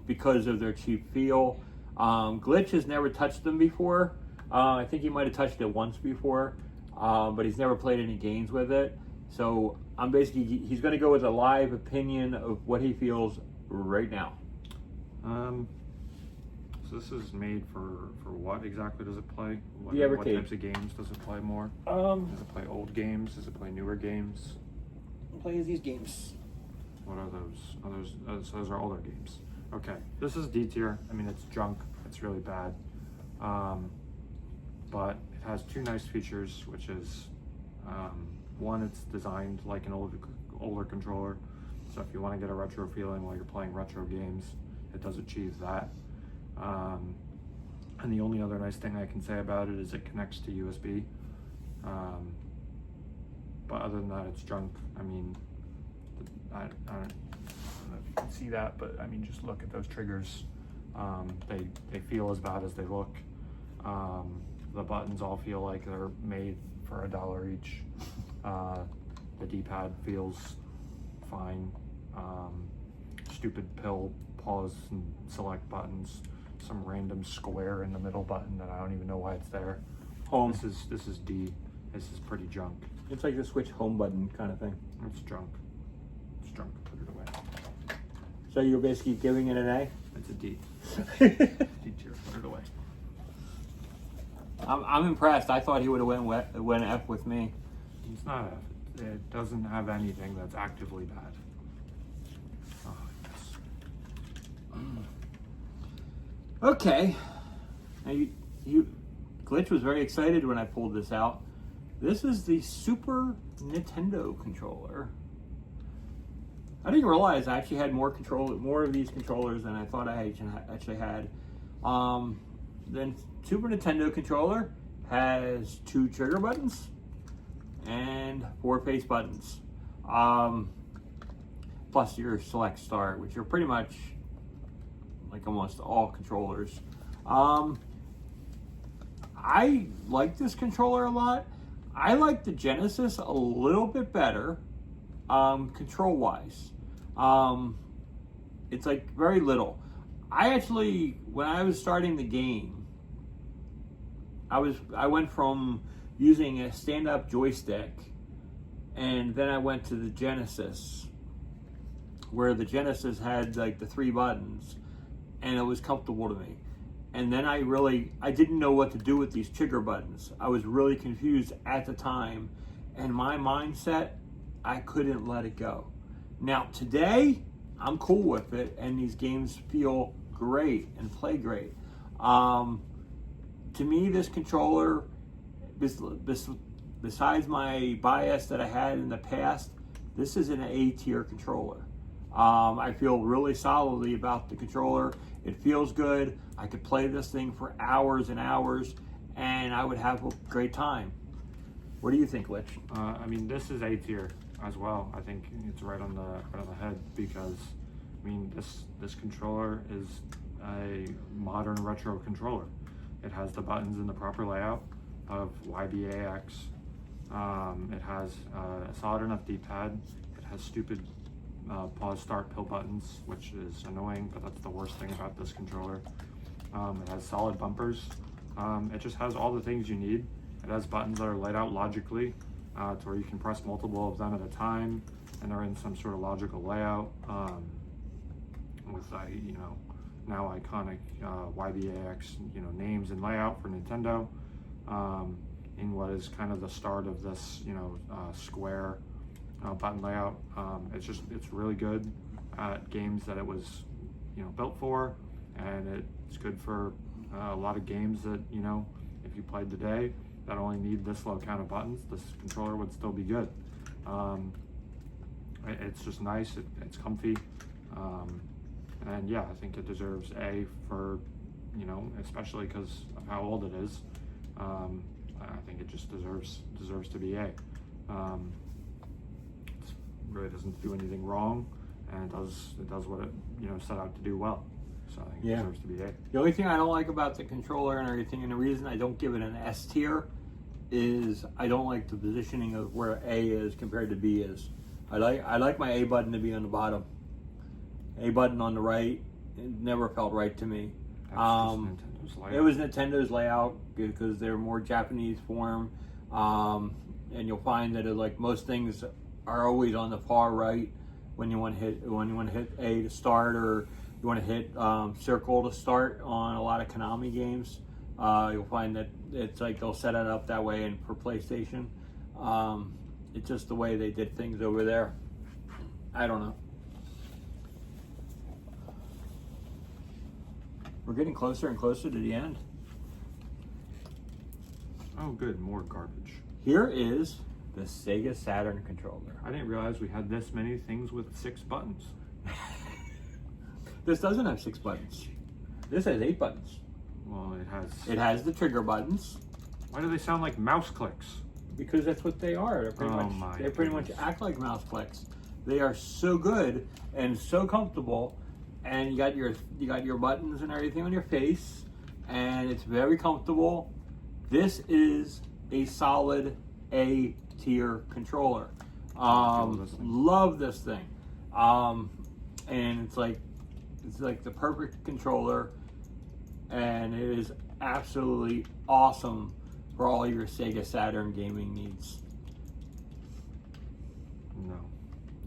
because of their cheap feel. Gl1tch has never touched them before. I think he might have touched it once before, but he's never played any games with it. So I'm basically, he's going to go with a live opinion of what he feels right now. So this is made for what exactly does it play? What types of games does it play more? Does it play old games? Does it play newer games? It plays these games. What are those? So those are older games. Okay, this is D tier. I mean, it's junk. It's really bad. But it has 2 nice features, which is one, it's designed like an older controller. So if you want to get a retro feeling while you're playing retro games, it does achieve that. And the only other nice thing I can say about it is it connects to USB. But other than that, it's junk. I mean, I don't know if you can see that, but I mean, just look at those triggers. They feel as bad as they look. The buttons all feel like they're made for $1 each. The D-pad feels fine. Stupid pill, pause, and select buttons. Some random square in the middle button that I don't even know why it's there. Home. This is D. This is pretty junk. It's like the Switch home button kind of thing. It's junk. It's junk. Put it away. So you're basically giving it an A? It's a D. D tier. Put it away. I'm impressed. I thought he would have went F with me. It's not F. It doesn't have anything that's actively bad. Oh, yes. Okay. Now Gl1tch was very excited when I pulled this out. This is the Super Nintendo controller. I didn't realize I actually had more of these controllers than I thought I actually had. Then Super Nintendo controller has 2 trigger buttons and 4 face buttons, plus your select start, which are pretty much like almost all controllers. I like this controller a lot. I like the Genesis a little bit better, control-wise. It's like very little. I actually, when I was starting the game, I went from using a stand-up joystick, and then I went to the Genesis, where the Genesis had like the 3 buttons, and it was comfortable to me. And then I didn't know what to do with these trigger buttons. I was really confused at the time, and my mindset, I couldn't let it go. Now today, I'm cool with it, and these games feel great and play great. To me, this controller, besides my bias that I had in the past, this is an A tier controller. I feel really solidly about the controller. It feels good. I could play this thing for hours and hours, and I would have a great time. What do you think, Gl1tch? I mean, this is A tier as well. I think it's right on the head, because I mean, this controller is a modern retro controller. It has the buttons in the proper layout of YBAX. It has a solid enough D-pad. It has stupid pause start pill buttons, which is annoying, but that's the worst thing about this controller. It has solid bumpers. It just has all the things you need. It has buttons that are laid out logically, to where you can press multiple of them at a time, and they're in some sort of logical layout, with now iconic YBAX names and layout for Nintendo, in what is kind of the start of this square button layout. It's really good at games that it was built for, and it's good for a lot of games that if you played today that only need this low count of buttons, this controller would still be good. It's just nice. It's comfy, and yeah, I think it deserves A for especially because of how old it is. I think it just deserves to be A. It really doesn't do anything wrong, and it does what it set out to do well. So I think it deserves to be A. The only thing I don't like about the controller and everything, and the reason I don't give it an S tier, is I don't like the positioning of where A is compared to B is. I like my A button to be on the bottom. A button on the right, it never felt right to me. It was Nintendo's layout because they're more Japanese form, and you'll find that like most things are always on the far right when you want to hit A to start, or you want to hit circle to start on a lot of Konami games. You'll find that it's like they'll set it up that way, and for PlayStation, it's just the way they did things over there. I don't know. We're getting closer and closer to the end. Oh, good, more garbage. Here is the Sega Saturn controller. I didn't realize we had this many things with 6 buttons. This doesn't have 6 buttons. This has 8 buttons. Well, It has the trigger buttons. Why do they sound like mouse clicks? Because that's what they are. They pretty much act like mouse clicks. They are so good and so comfortable, and you got your buttons and everything on your face, and it's very comfortable. This is a solid A tier controller. Love this thing. And it's like the perfect controller, and it is absolutely awesome for all your Sega Saturn gaming needs.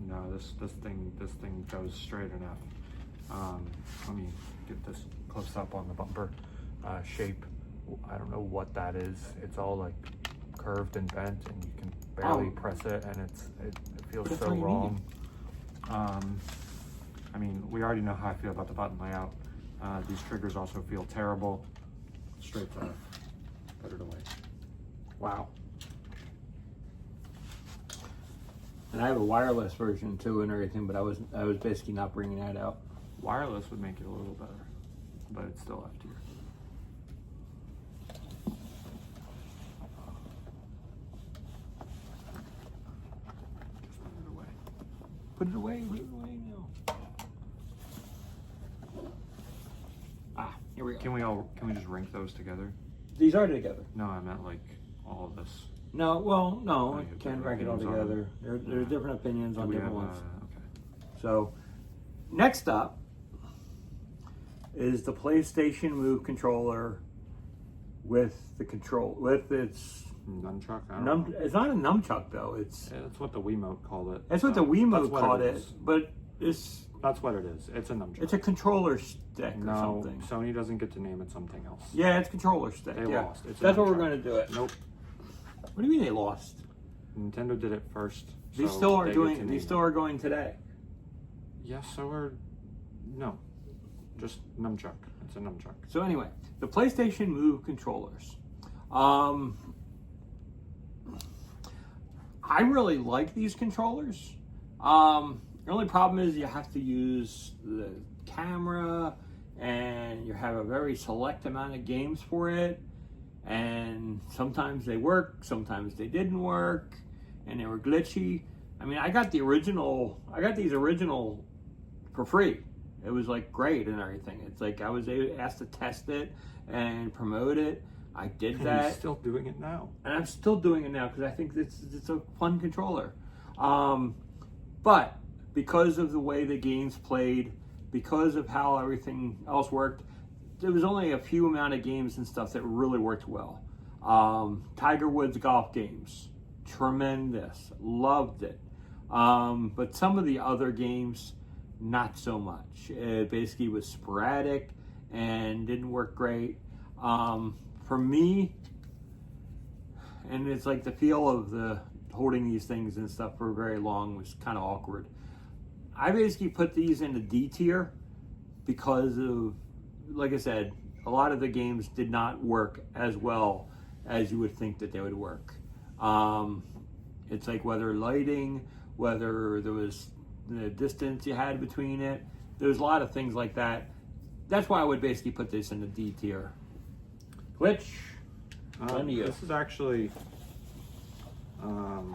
No, this thing goes straight enough. Let me get this close up on the bumper shape. I don't know what that is. It's all like curved and bent, and you can barely press it, and it feels so wrong. I mean, we already know how I feel about the button layout. These triggers also feel terrible. Straight to put it away. Wow. And I have a wireless version too and everything, but I was basically not bringing that out. Wireless would make it a little better, but it's still F tier. Just put it away. Put it away now. Here we go. Can we just rank those together? These are together. No, I meant like all of this. No, well, no, Oh, I you have can't different rank it all opinions on together. There's different opinions on We different have, ones. okay. So, next up is the PlayStation Move controller with its Nunchuck? I don't know. It's not a nunchuck though. Yeah, that's what the Wiimote called it. That's what the That's Wiimote what called it it, is. but it's That's what it is. It's a nunchuck. it's a controller stick or No, something. Sony doesn't get to name it something else. Yeah, it's controller stick. They yeah. lost. It's a That's what we're nunchuck. going to do it. Nope. What do you mean they lost? Nintendo did it first. These so still are they get doing. to These name still it. are going today. Yes, so are no, just nunchuck. It's a nunchuck. So anyway, the PlayStation Move controllers. I really like these controllers. The only problem is you have to use the camera, and you have a very select amount of games for it. And sometimes they work, sometimes they didn't work, and they were glitchy. I mean, I got these original for free. It was like great and everything. It's like I was asked to test it and promote it. I did And that. he's still doing it now. And I'm still doing it now because I think it's a fun controller. But because of the way the games played, because of how everything else worked, there was only a few amount of games and stuff that really worked well. Tiger Woods golf games, tremendous, loved it. But some of the other games, not so much. It basically was sporadic and didn't work great. For me, and it's like the feel of the holding these things and stuff for very long was kind of awkward. I basically put these in the D tier because of, like I said, a lot of the games did not work as well as you would think that they would work. It's like whether lighting, whether there was the distance you had between it. There's a lot of things like that. That's why I would basically put this in the D tier. Gl1tch, on to you. This is actually, I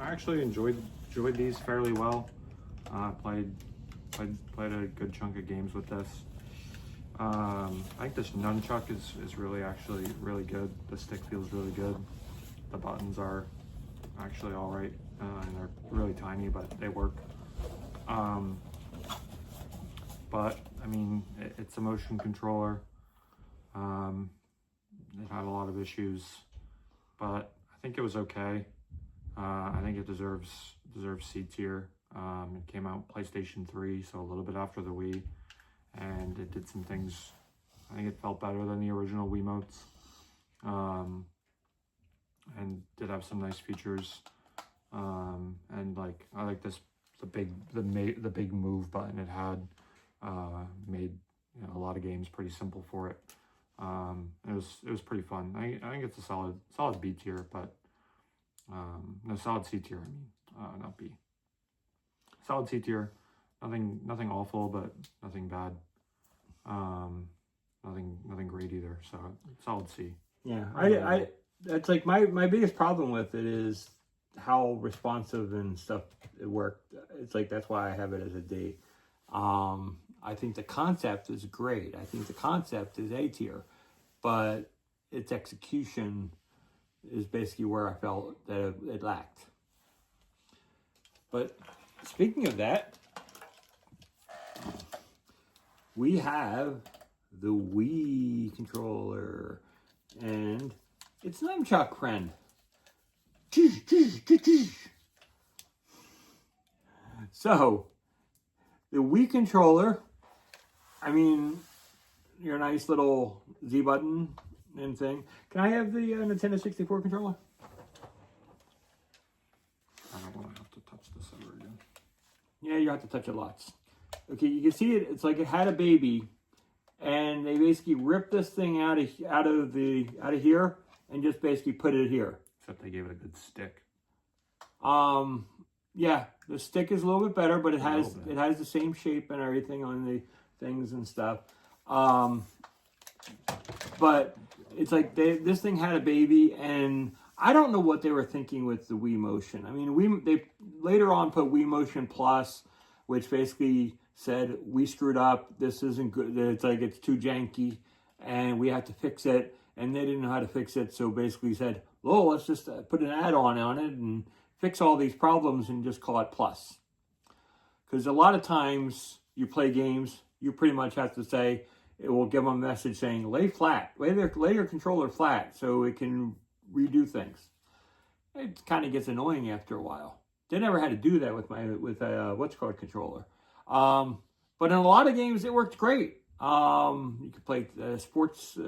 actually enjoyed these fairly well. Played a good chunk of games with this. I think this nunchuck is really actually really good. The stick feels really good. The buttons are actually all right, and they're really tiny, but they work. But I mean, it's a motion controller. It had a lot of issues, but I think it was okay. I think it deserves C tier. It came out PlayStation 3, so a little bit after the Wii, and it did some things. I think it felt better than the original Wiimotes, and did have some nice features. And like I like this the big move button it had. Made a lot of games pretty simple for it. It was pretty fun. I think it's a solid B tier, but no, solid C tier. I mean, not B. Solid C tier. Nothing awful, but nothing bad. Nothing great either. So solid C. Yeah, I that's like my biggest problem with it is how responsive and stuff it worked. It's like that's why I have it as a D. I think the concept is great. I think the concept is A tier, but its execution is basically where I felt that it lacked. But speaking of that, we have the Wii controller, and it's nunchuck friend. So, the Wii controller, I mean, your nice little Z button and thing. Can I have the Nintendo 64 controller? I don't want to have to touch this ever again. Yeah, you have to touch it lots. Okay, you can see it. It's like it had a baby, and they basically ripped this thing out of here and just basically put it here. Except they gave it a good stick. Yeah, the stick is a little bit better, but it has the same shape and everything on the things and stuff. But it's like this thing had a baby, and I don't know what they were thinking with the Wii Motion. I mean, they later on put Wii Motion Plus, which basically said we screwed up. This isn't good. It's like it's too janky, and we had to fix it, and they didn't know how to fix it, so basically said, oh, let's just put an add-on on it and fix all these problems and just call it Plus. Because a lot of times you play games, you pretty much have to say, it will give them a message saying, lay your controller flat so it can redo things. It kind of gets annoying after a while. They never had to do that with Gl1tch controller. But in a lot of games, it worked great. You could play sports,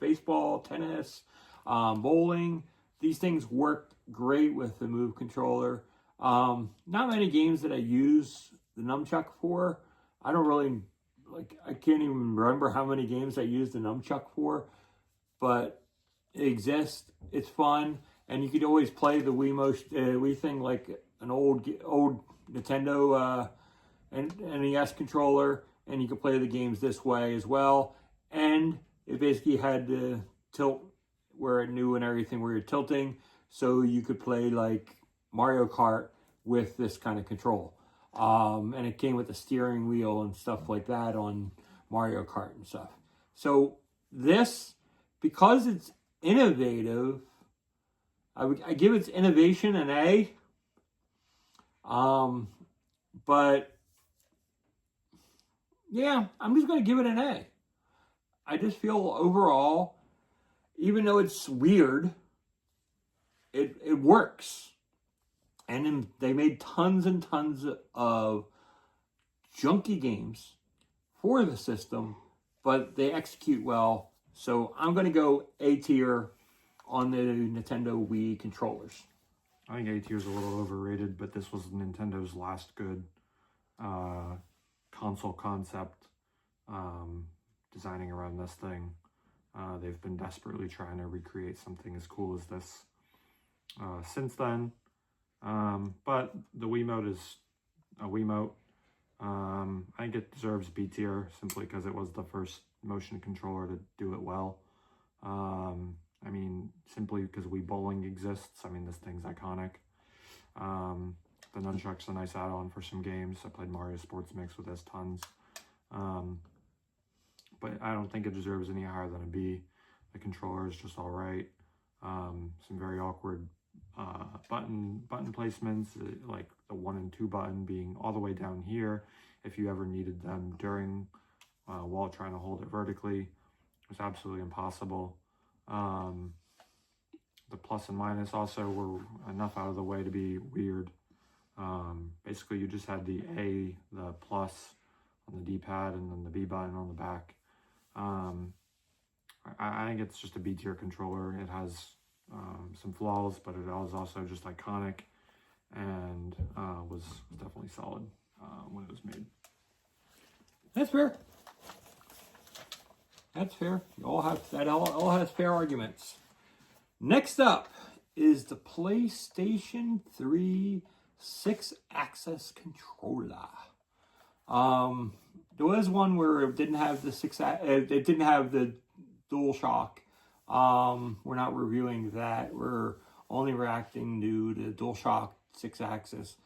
baseball, tennis, bowling. These things worked great with the Move controller. Not many games that I use the nunchuck for. I don't really, I can't even remember how many games I used the nunchuck for, but it exists. It's fun, and you could always play the Wii thing like an old Nintendo NES controller, and you could play the games this way as well. And it basically had the tilt where it knew and everything where you're tilting, so you could play like Mario Kart with this kind of control. And it came with the steering wheel and stuff like that on Mario Kart and stuff. So this, because it's innovative, I give its innovation an A. But yeah, I'm just going to give it an A. I just feel overall, even though it's weird, it works. And then they made tons and tons of junky games for the system, but they execute well. So I'm going to go A tier on the Nintendo Wii controllers. I think A tier is a little overrated, but this was Nintendo's last good console concept, designing around this thing. They've been desperately trying to recreate something as cool as this since then. But the Wiimote is a Wiimote. I think it deserves B tier simply because it was the first motion controller to do it well. I mean, simply because Wii Bowling exists. I mean, this thing's iconic. The nunchuck's a nice add-on for some games. I played Mario Sports Mix with this tons. But I don't think it deserves any higher than a B. The controller is just all right. Some very awkward button placements, like the 1 and 2 button being all the way down here if you ever needed them during while trying to hold it vertically. It was absolutely impossible. The plus and minus also were enough out of the way to be weird. Basically you just had the A, the plus on the D-pad, and then the B button on the back. I think it's just a B tier controller. It has some flaws, but it was also just iconic and was definitely solid when it was made. That's fair. That's fair. All has fair arguments. Next up is the PlayStation 3 6-axis controller. There was one where it didn't have the it didn't have the DualShock. We're not reviewing that. We're only reacting to the DualShock 6-axis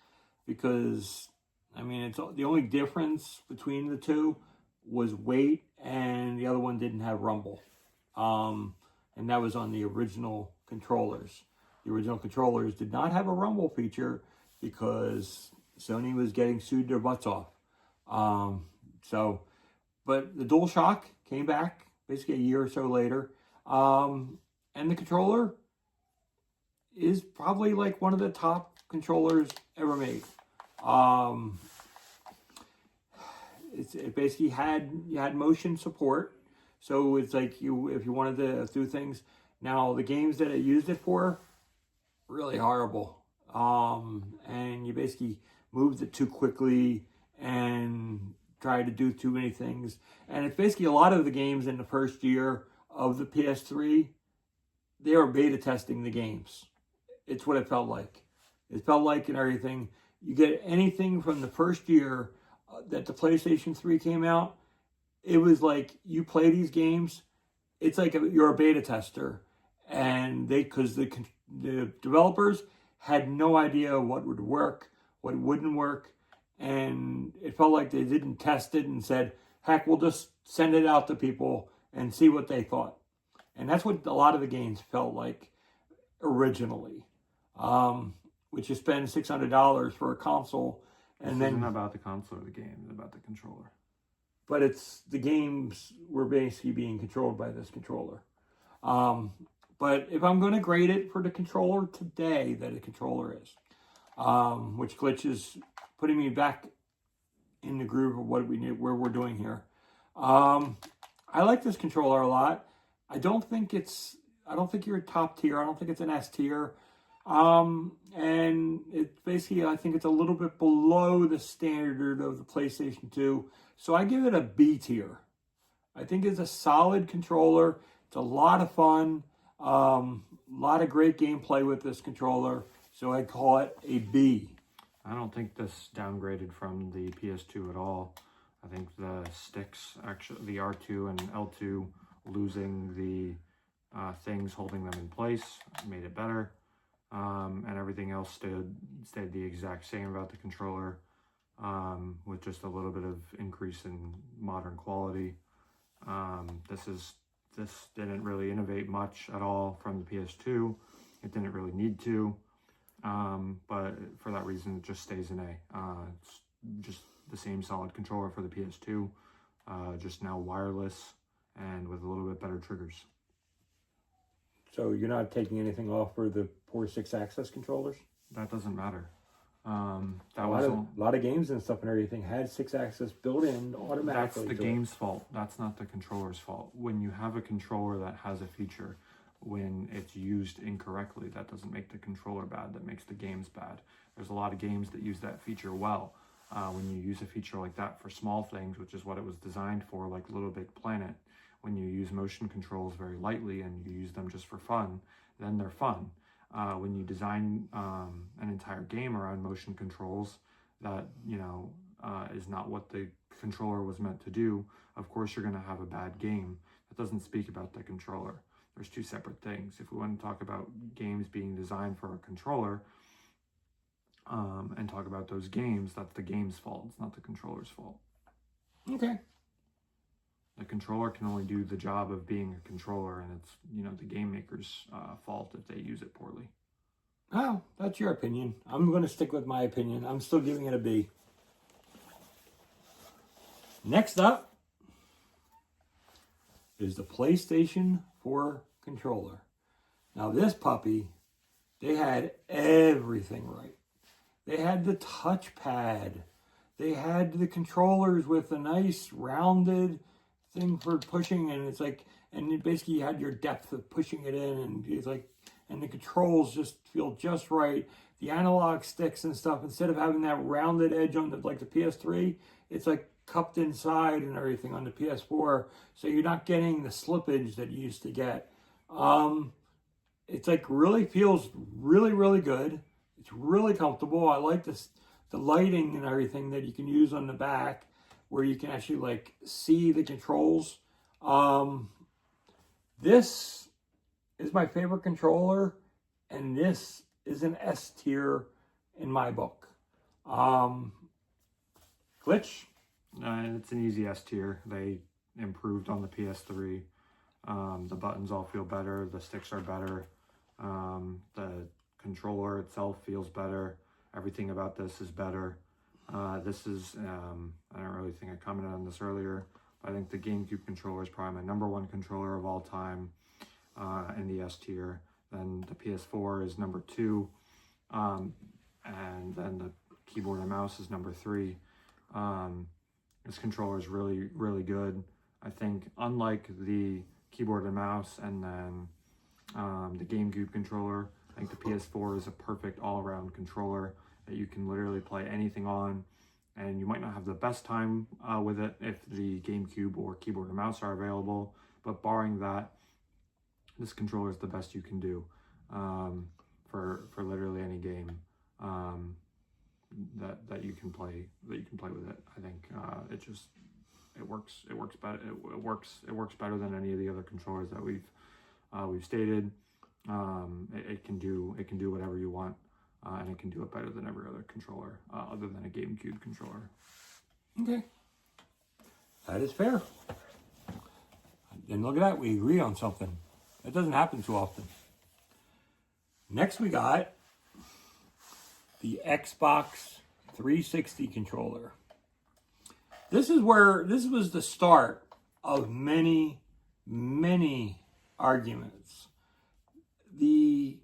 because, I mean, it's the only difference between the two was weight, and the other one didn't have rumble. And that was on the original controllers. The original controllers did not have a rumble feature because Sony was getting sued their butts off. But the DualShock came back basically a year or so later. And the controller is probably like one of the top controllers ever made. It basically had motion support, so it's like if you wanted to do things. Now the games that I used it for, really horrible. And you basically moved it too quickly and tried to do too many things. And it's basically a lot of the games in the first year of the PS3, they were beta testing the games. It's what it felt like. It felt like and everything. You get anything from the first year that the PlayStation 3 came out, it was like you play these games, it's like you're a beta tester. And because the developers had no idea what would work, what wouldn't work. And it felt like they didn't test it and said, heck, we'll just send it out to people and see what they thought. And that's what a lot of the games felt like originally. Which you spend $600 for a console, and This isn't about the console or the game, it's about the controller. But it's the games were basically being controlled by this controller. But if I'm going to grade it for the controller today, that a controller is, which Gl1tch is putting me back in the groove of what where we're doing here. I like this controller a lot. I don't think you're a top tier. I don't think it's an S tier. And it's basically, I think it's a little bit below the standard of the PlayStation 2. So I give it a B tier. I think it's a solid controller. It's a lot of fun. A lot of great gameplay with this controller. So I call it a B. I don't think this downgraded from the PS2 at all. I think the sticks, actually, the R2 and L2 losing the things holding them in place made it better. And everything else stayed the exact same about the controller, with just a little bit of increase in modern quality. This didn't really innovate much at all from the PS2. It didn't really need to, but for that reason, it just stays an A. It's just the same solid controller for the PS2, just now wireless and with a little bit better triggers. So you're not taking anything off for the poor 6-axis controllers? That doesn't matter. A lot of games and stuff and everything had 6-axis built in automatically. That's the game's fault. That's not the controller's fault. When you have a controller that has a feature, when it's used incorrectly, that doesn't make the controller bad. That makes the games bad. There's a lot of games that use that feature well. When you use a feature like that for small things, which is what it was designed for, like Little Big Planet, when you use motion controls very lightly and you use them just for fun, then they're fun. When you design an entire game around motion controls that, is not what the controller was meant to do, of course you're going to have a bad game. That doesn't speak about the controller. There's two separate things. If we want to talk about games being designed for a controller, and talk about those games, that's the game's fault. It's not the controller's fault. Okay. The controller can only do the job of being a controller, and it's, the game maker's fault if they use it poorly. Oh, that's your opinion. I'm going to stick with my opinion. I'm still giving it a B. Next up is the PlayStation 4 controller. Now this puppy, they had everything right. They had the touchpad. They had the controllers with a nice rounded thing for pushing, and it's like, and it basically you had your depth of pushing it in, and it's like, and the controls just feel just right. The analog sticks and stuff, instead of having that rounded edge on the PS3, it's like cupped inside and everything on the PS4, so you're not getting the slippage that you used to get. It's like really feels really, really good. It's really comfortable. I like this, the lighting and everything that you can use on the back, where you can actually like see the controls. This is my favorite controller, and this is an S tier in my book. Gl1tch? It's an easy S tier. They improved on the PS3. The buttons all feel better. The sticks are better. The controller itself feels better. Everything about this is better. This is, I don't really think I commented on this earlier, but I think the GameCube controller is probably my #1 controller of all time in the S tier. Then the PS4 is #2, and then the keyboard and mouse is #3. This controller is really, really good. I think unlike the keyboard and mouse and then the GameCube controller, I think the PS4 is a perfect all-around controller that you can literally play anything on, and you might not have the best time with it if the GameCube or keyboard and mouse are available, but barring that, this controller is the best you can do for literally any game that you can play with it. I think it works better. It works better than any of the other controllers that we've stated. It can do whatever you want, and it can do it better than every other controller other than a GameCube controller. Okay, that is fair. And look at that, we agree on something. That doesn't happen too often. Next we got the Xbox 360 controller. This was the start of many arguments. The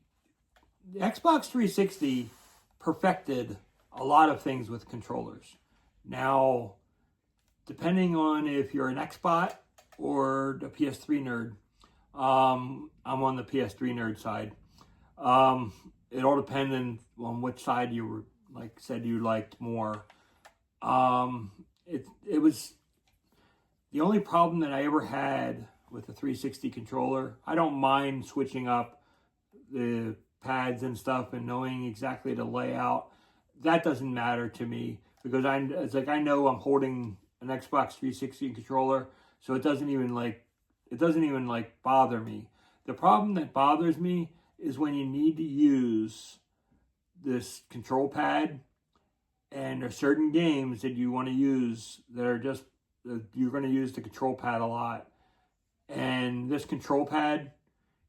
Xbox 360 perfected a lot of things with controllers. Now, depending on if you're an Xbot or the PS3 nerd, I'm on the PS3 nerd side. It all depended on which side you were said you liked more. It was the only problem that I ever had with the 360 controller. I don't mind switching up the pads and stuff and knowing exactly the layout. That doesn't matter to me because I know I'm holding an Xbox 360 controller, so it doesn't even bother me. The problem that bothers me is when you need to use this control pad, and there's certain games that you want to use that are just you're going to use the control pad a lot, and this control pad,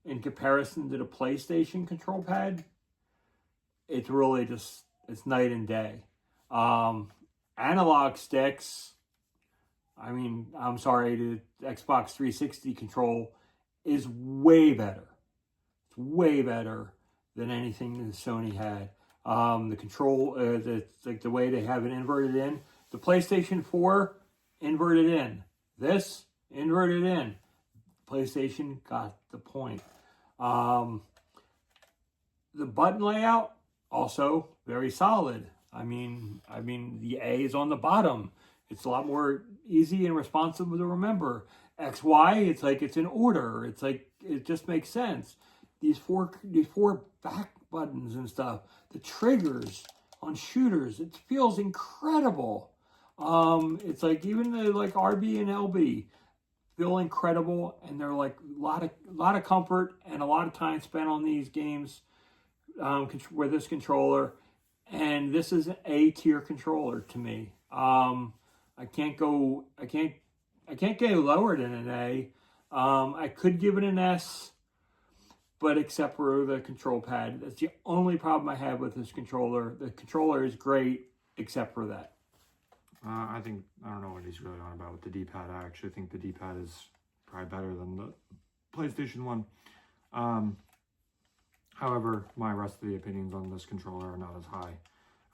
in comparison to the PlayStation control pad, it's really it's night and day. Analog sticks, I mean, I'm sorry, the Xbox 360 control is way better. It's way better than anything that Sony had. The control, the way they have it inverted in. The PlayStation 4, inverted in. This, inverted in. PlayStation got the point. The button layout, also very solid. I mean, the A is on the bottom. It's a lot more easy and responsive to remember. X, Y, it's in order. It just makes sense. These four back buttons and stuff, the triggers on shooters, it feels incredible. It's like even the RB and LB feel incredible, and they're like a lot of comfort and a lot of time spent on these games with this controller. And this is an A tier controller to me. I can't go lower than an A. I could give it an S, but except for the control pad. That's the only problem I have with this controller. The controller is great, except for that. I don't know what he's really on about with the D-pad. I actually think the D-pad is probably better than the PlayStation 1. However, my rest of the opinions on this controller are not as high.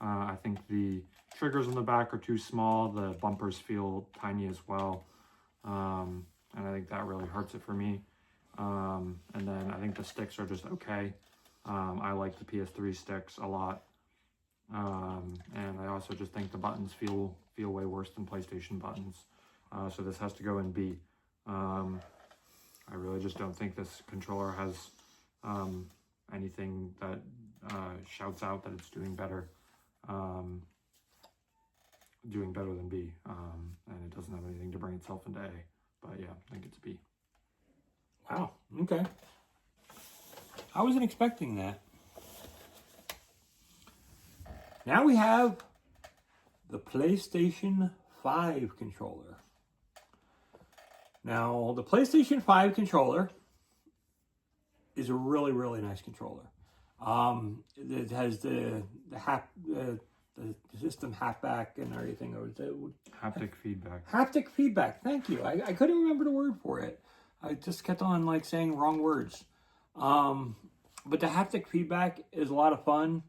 I think the triggers on the back are too small. The bumpers feel tiny as well. And I think that really hurts it for me. And then I think the sticks are just okay. I like the PS3 sticks a lot. And I also just think the buttons feel way worse than PlayStation buttons. So this has to go in B. I really just don't think this controller has anything that shouts out that it's doing better than B. And it doesn't have anything to bring itself into A. But yeah, I think it's B. Wow, okay. I wasn't expecting that. Now we have the PlayStation 5 controller. Now, the PlayStation 5 controller is a really, really nice controller. It has the system halfback and everything. Haptic feedback. Haptic feedback, thank you. I couldn't remember the word for it. I just kept on saying wrong words. But the haptic feedback is a lot of fun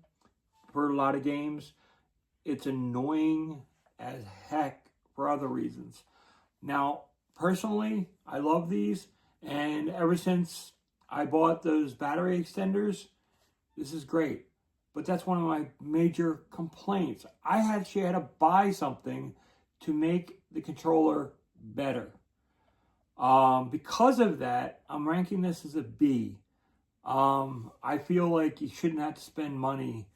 for a lot of games. It's annoying as heck for other reasons. Now, personally, I love these, and ever since I bought those battery extenders, this is great. But that's one of my major complaints. I actually had to buy something to make the controller better. Because of that, I'm ranking this as a B. I feel like you shouldn't have to spend money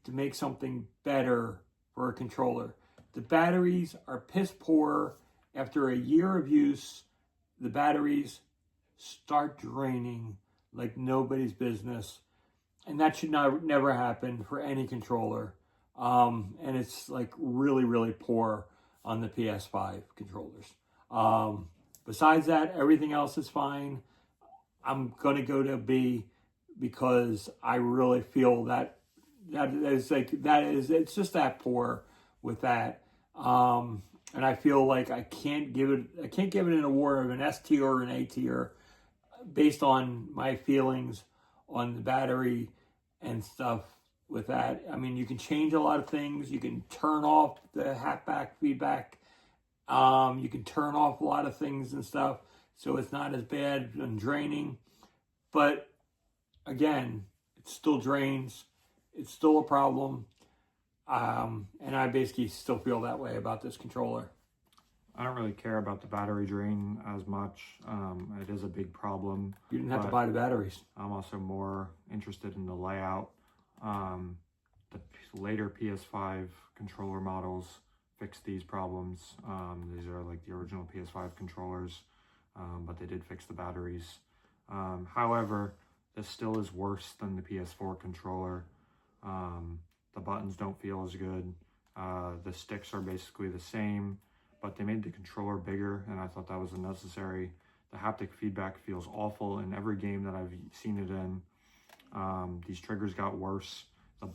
to make something better for a controller. The batteries are piss poor. After a year of use, the batteries start draining like nobody's business. And that should never happen for any controller. And it's really, really poor on the PS5 controllers. Besides that, everything else is fine. I'm going to go to B because I really feel that it's just that poor with that. And I feel like I can't give it an award of an S tier or an A tier based on my feelings on the battery and stuff with that. I mean, you can change a lot of things. You can turn off the hatback feedback. You can turn off a lot of things and stuff, so it's not as bad and draining. But again, it still drains. It's still a problem. And I basically still feel that way about this controller. I don't really care about the battery drain as much. It is a big problem. You didn't have to buy the batteries. I'm also more interested in the layout. The later PS5 controller models fix these problems. These are like the original PS5 controllers, but they did fix the batteries. However, this still is worse than the PS4 controller. The buttons don't feel as good. The sticks are basically the same, but they made the controller bigger, and I thought that was unnecessary. The haptic feedback feels awful in every game that I've seen it in. These triggers got worse. The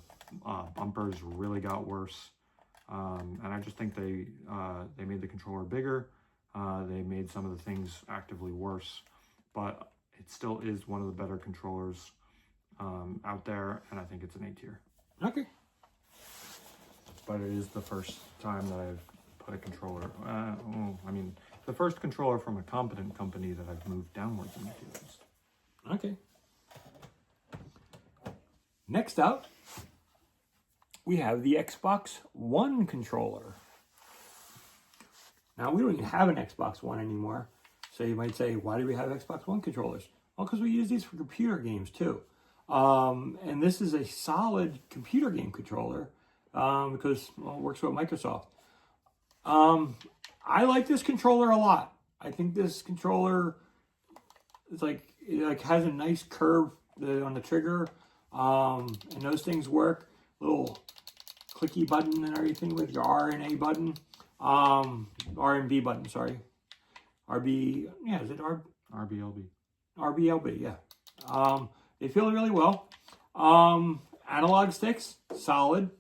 bumpers really got worse. And I just think they made the controller bigger. They made some of the things actively worse, but it still is one of the better controllers out there, and I think it's an A tier. Okay. But it is the first time that I've put a controller, the first controller from a competent company that I've moved downwards in the tiers. Okay. Next up, we have the Xbox One controller. Now, we don't even have an Xbox One anymore. So you might say, why do we have Xbox One controllers? Well, because we use these for computer games too. And this is a solid computer game controller because it works with Microsoft. I like this controller a lot. I think this controller is it has a nice curve on the trigger, and those things work. Little clicky button and everything with your R and A button, R and B button. Sorry, RB. Yeah, is it RBLB? RBLB. Yeah. They feel really well. Analog sticks, solid.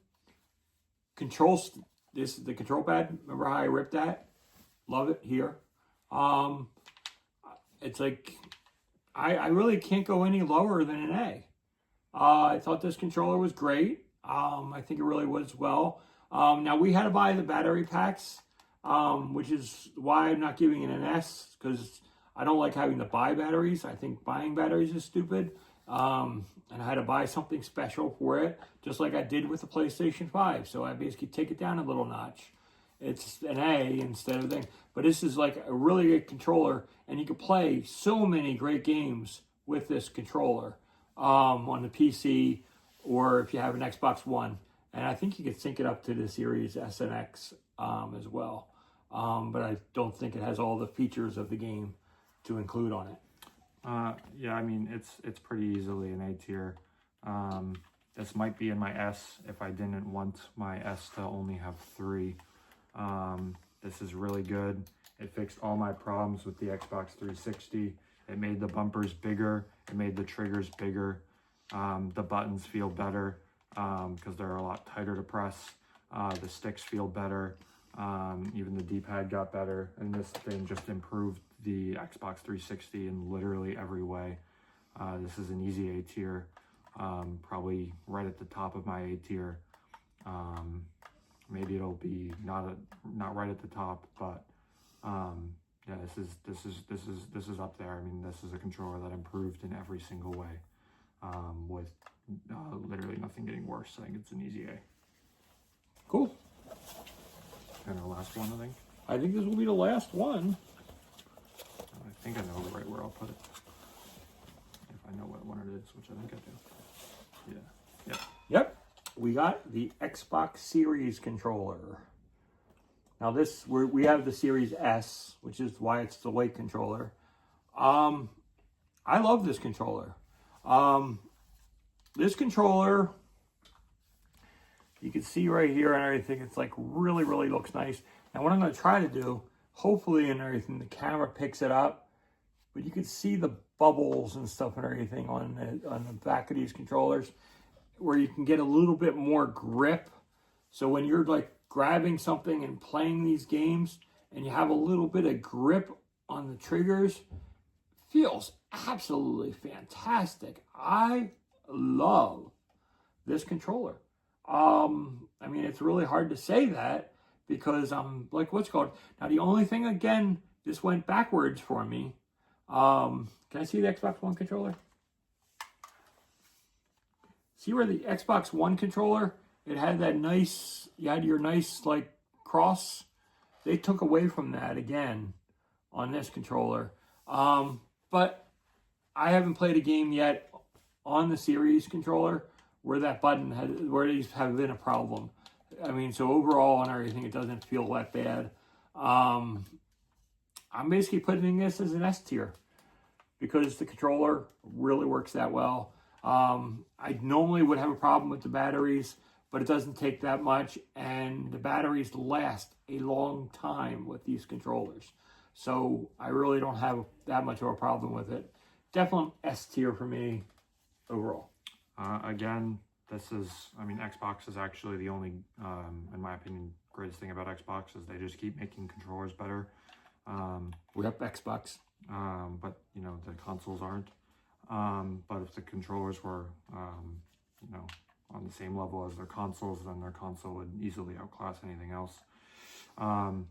Controls. This is the control pad. Remember how I ripped that? Love it here. It's like I really can't go any lower than an A. I thought this controller was great. I think it really was well. Now we had to buy the battery packs, which is why I'm not giving it an S, because I don't like having to buy batteries. I think buying batteries is stupid. And I had to buy something special for it, just like I did with the PlayStation 5. So I basically take it down a little notch. It's an A instead of a thing. But this is like a really good controller, and you can play so many great games with this controller on the PC, or if you have an Xbox One. And I think you could sync it up to the Series S and X as well. But I don't think it has all the features of the game to include on it. Yeah, I mean, it's pretty easily an A tier. This might be in my S if I didn't want my S to only have 3. This is really good. It fixed all my problems with the Xbox 360. It made the bumpers bigger. It made the triggers bigger. The buttons feel better because they're a lot tighter to press. The sticks feel better. Even the D-pad got better. And this thing just improved the Xbox 360 in literally every way. This is an easy A tier. Probably right at the top of my A tier. Maybe it'll be not right at the top, but yeah, this is up there. I mean, this is a controller that improved in every single way, with literally nothing getting worse. I think it's an easy A. Cool. And our last one, I think. I think this will be the last one. I think I know right where I'll put it. If I know what one it is, which I think I do. Yeah. Yep. We got the Xbox Series controller. Now we have the Series S, which is why it's the white controller. I love this controller. This controller, you can see right here and everything, it's like really, really looks nice. And what I'm going to try to do hopefully and everything, the camera picks it up, but you can see the bubbles and stuff and everything on the back of these controllers, where you can get a little bit more grip. So when you're like grabbing something and playing these games and you have a little bit of grip on the triggers, feels absolutely fantastic. I love this controller. I mean, it's really hard to say that because I'm like, what's called now, the only thing, again, this went backwards for me. Can I see the Xbox One controller? See where the Xbox One controller, it had that nice, you had your nice like cross. They took away from that again on this controller. But I haven't played a game yet on the series controller where that button had, where these have been a problem. I mean, so overall and everything, it doesn't feel that bad. I'm basically putting this as an S tier because the controller really works that well. I normally would have a problem with the batteries, but it doesn't take that much, and the batteries last a long time with these controllers. So I really don't have that much of a problem with it. Definitely S tier for me overall. Again, this is, I mean, Xbox is actually the only, in my opinion, greatest thing about Xbox is they just keep making controllers better. We have Xbox. But, you know, the consoles aren't. But if the controllers were, you know, on the same level as their consoles, then their console would easily outclass anything else. And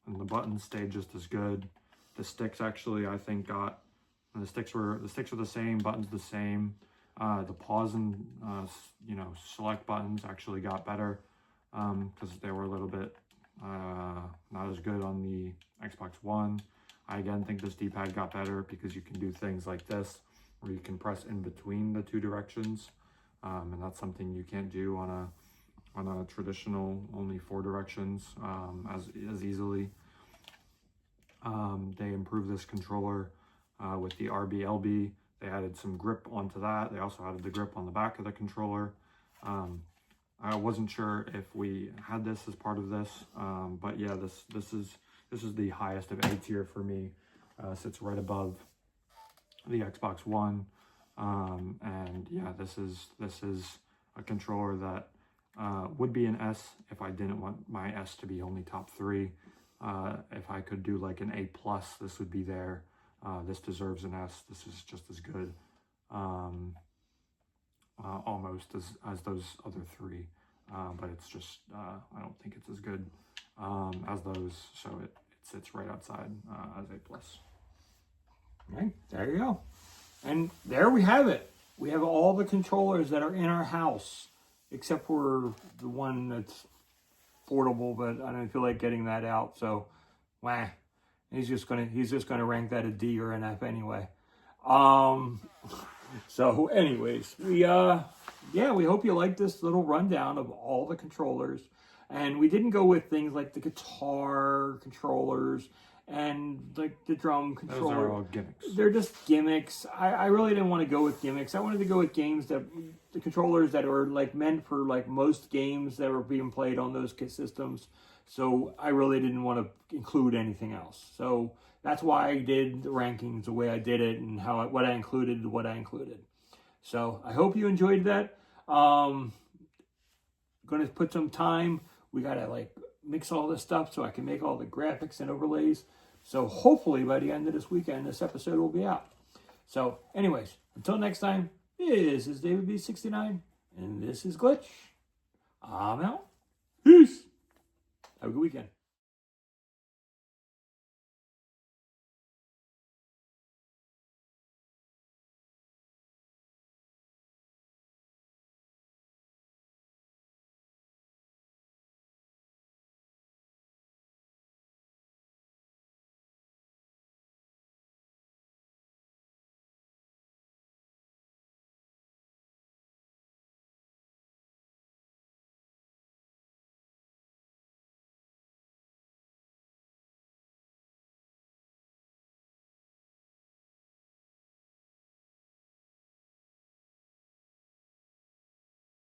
the buttons stayed just as good. The sticks actually, I think, got, the sticks were the same, buttons the same. The pause and, you know, select buttons actually got better because they were a little bit not as good on the Xbox One. I again think this D-pad got better because you can do things like this where you can press in between the two directions, and that's something you can't do on a traditional only 4 directions as easily. They improved this controller with the RB/LB. They added some grip onto that. They also added the grip on the back of the controller. I wasn't sure if we had this as part of this, but yeah, this is the highest of A tier for me. Sits right above the Xbox One, and yeah, this is a controller that would be an S if I didn't want my S to be only top 3. If I could do like an A+, this would be there. This deserves an S. This is just as good, almost as those other 3, but it's just I don't think it's as good as those, so it sits right outside as A+. Right, there you go. And there we have it. We have all the controllers that are in our house, except for the one that's portable, but I don't feel like getting that out. So, wah. He's just gonna rank that a D or an F anyway. So anyways, we hope you like this little rundown of all the controllers. And we didn't go with things like the guitar controllers and like the drum controller. Those are all gimmicks. They're just gimmicks. I really didn't want to go with gimmicks. I wanted to go with games that, the controllers that are like meant for like most games that were being played on those systems. So I really didn't want to include anything else. So that's why I did the rankings the way I did it and what I included. So I hope you enjoyed that. Going to put some time. We got to like mix all this stuff so I can make all the graphics and overlays. So hopefully by the end of this weekend, this episode will be out. So anyways, until next time, this is David B69 and this is Gl1tch. I'm out. Peace. Have a good weekend.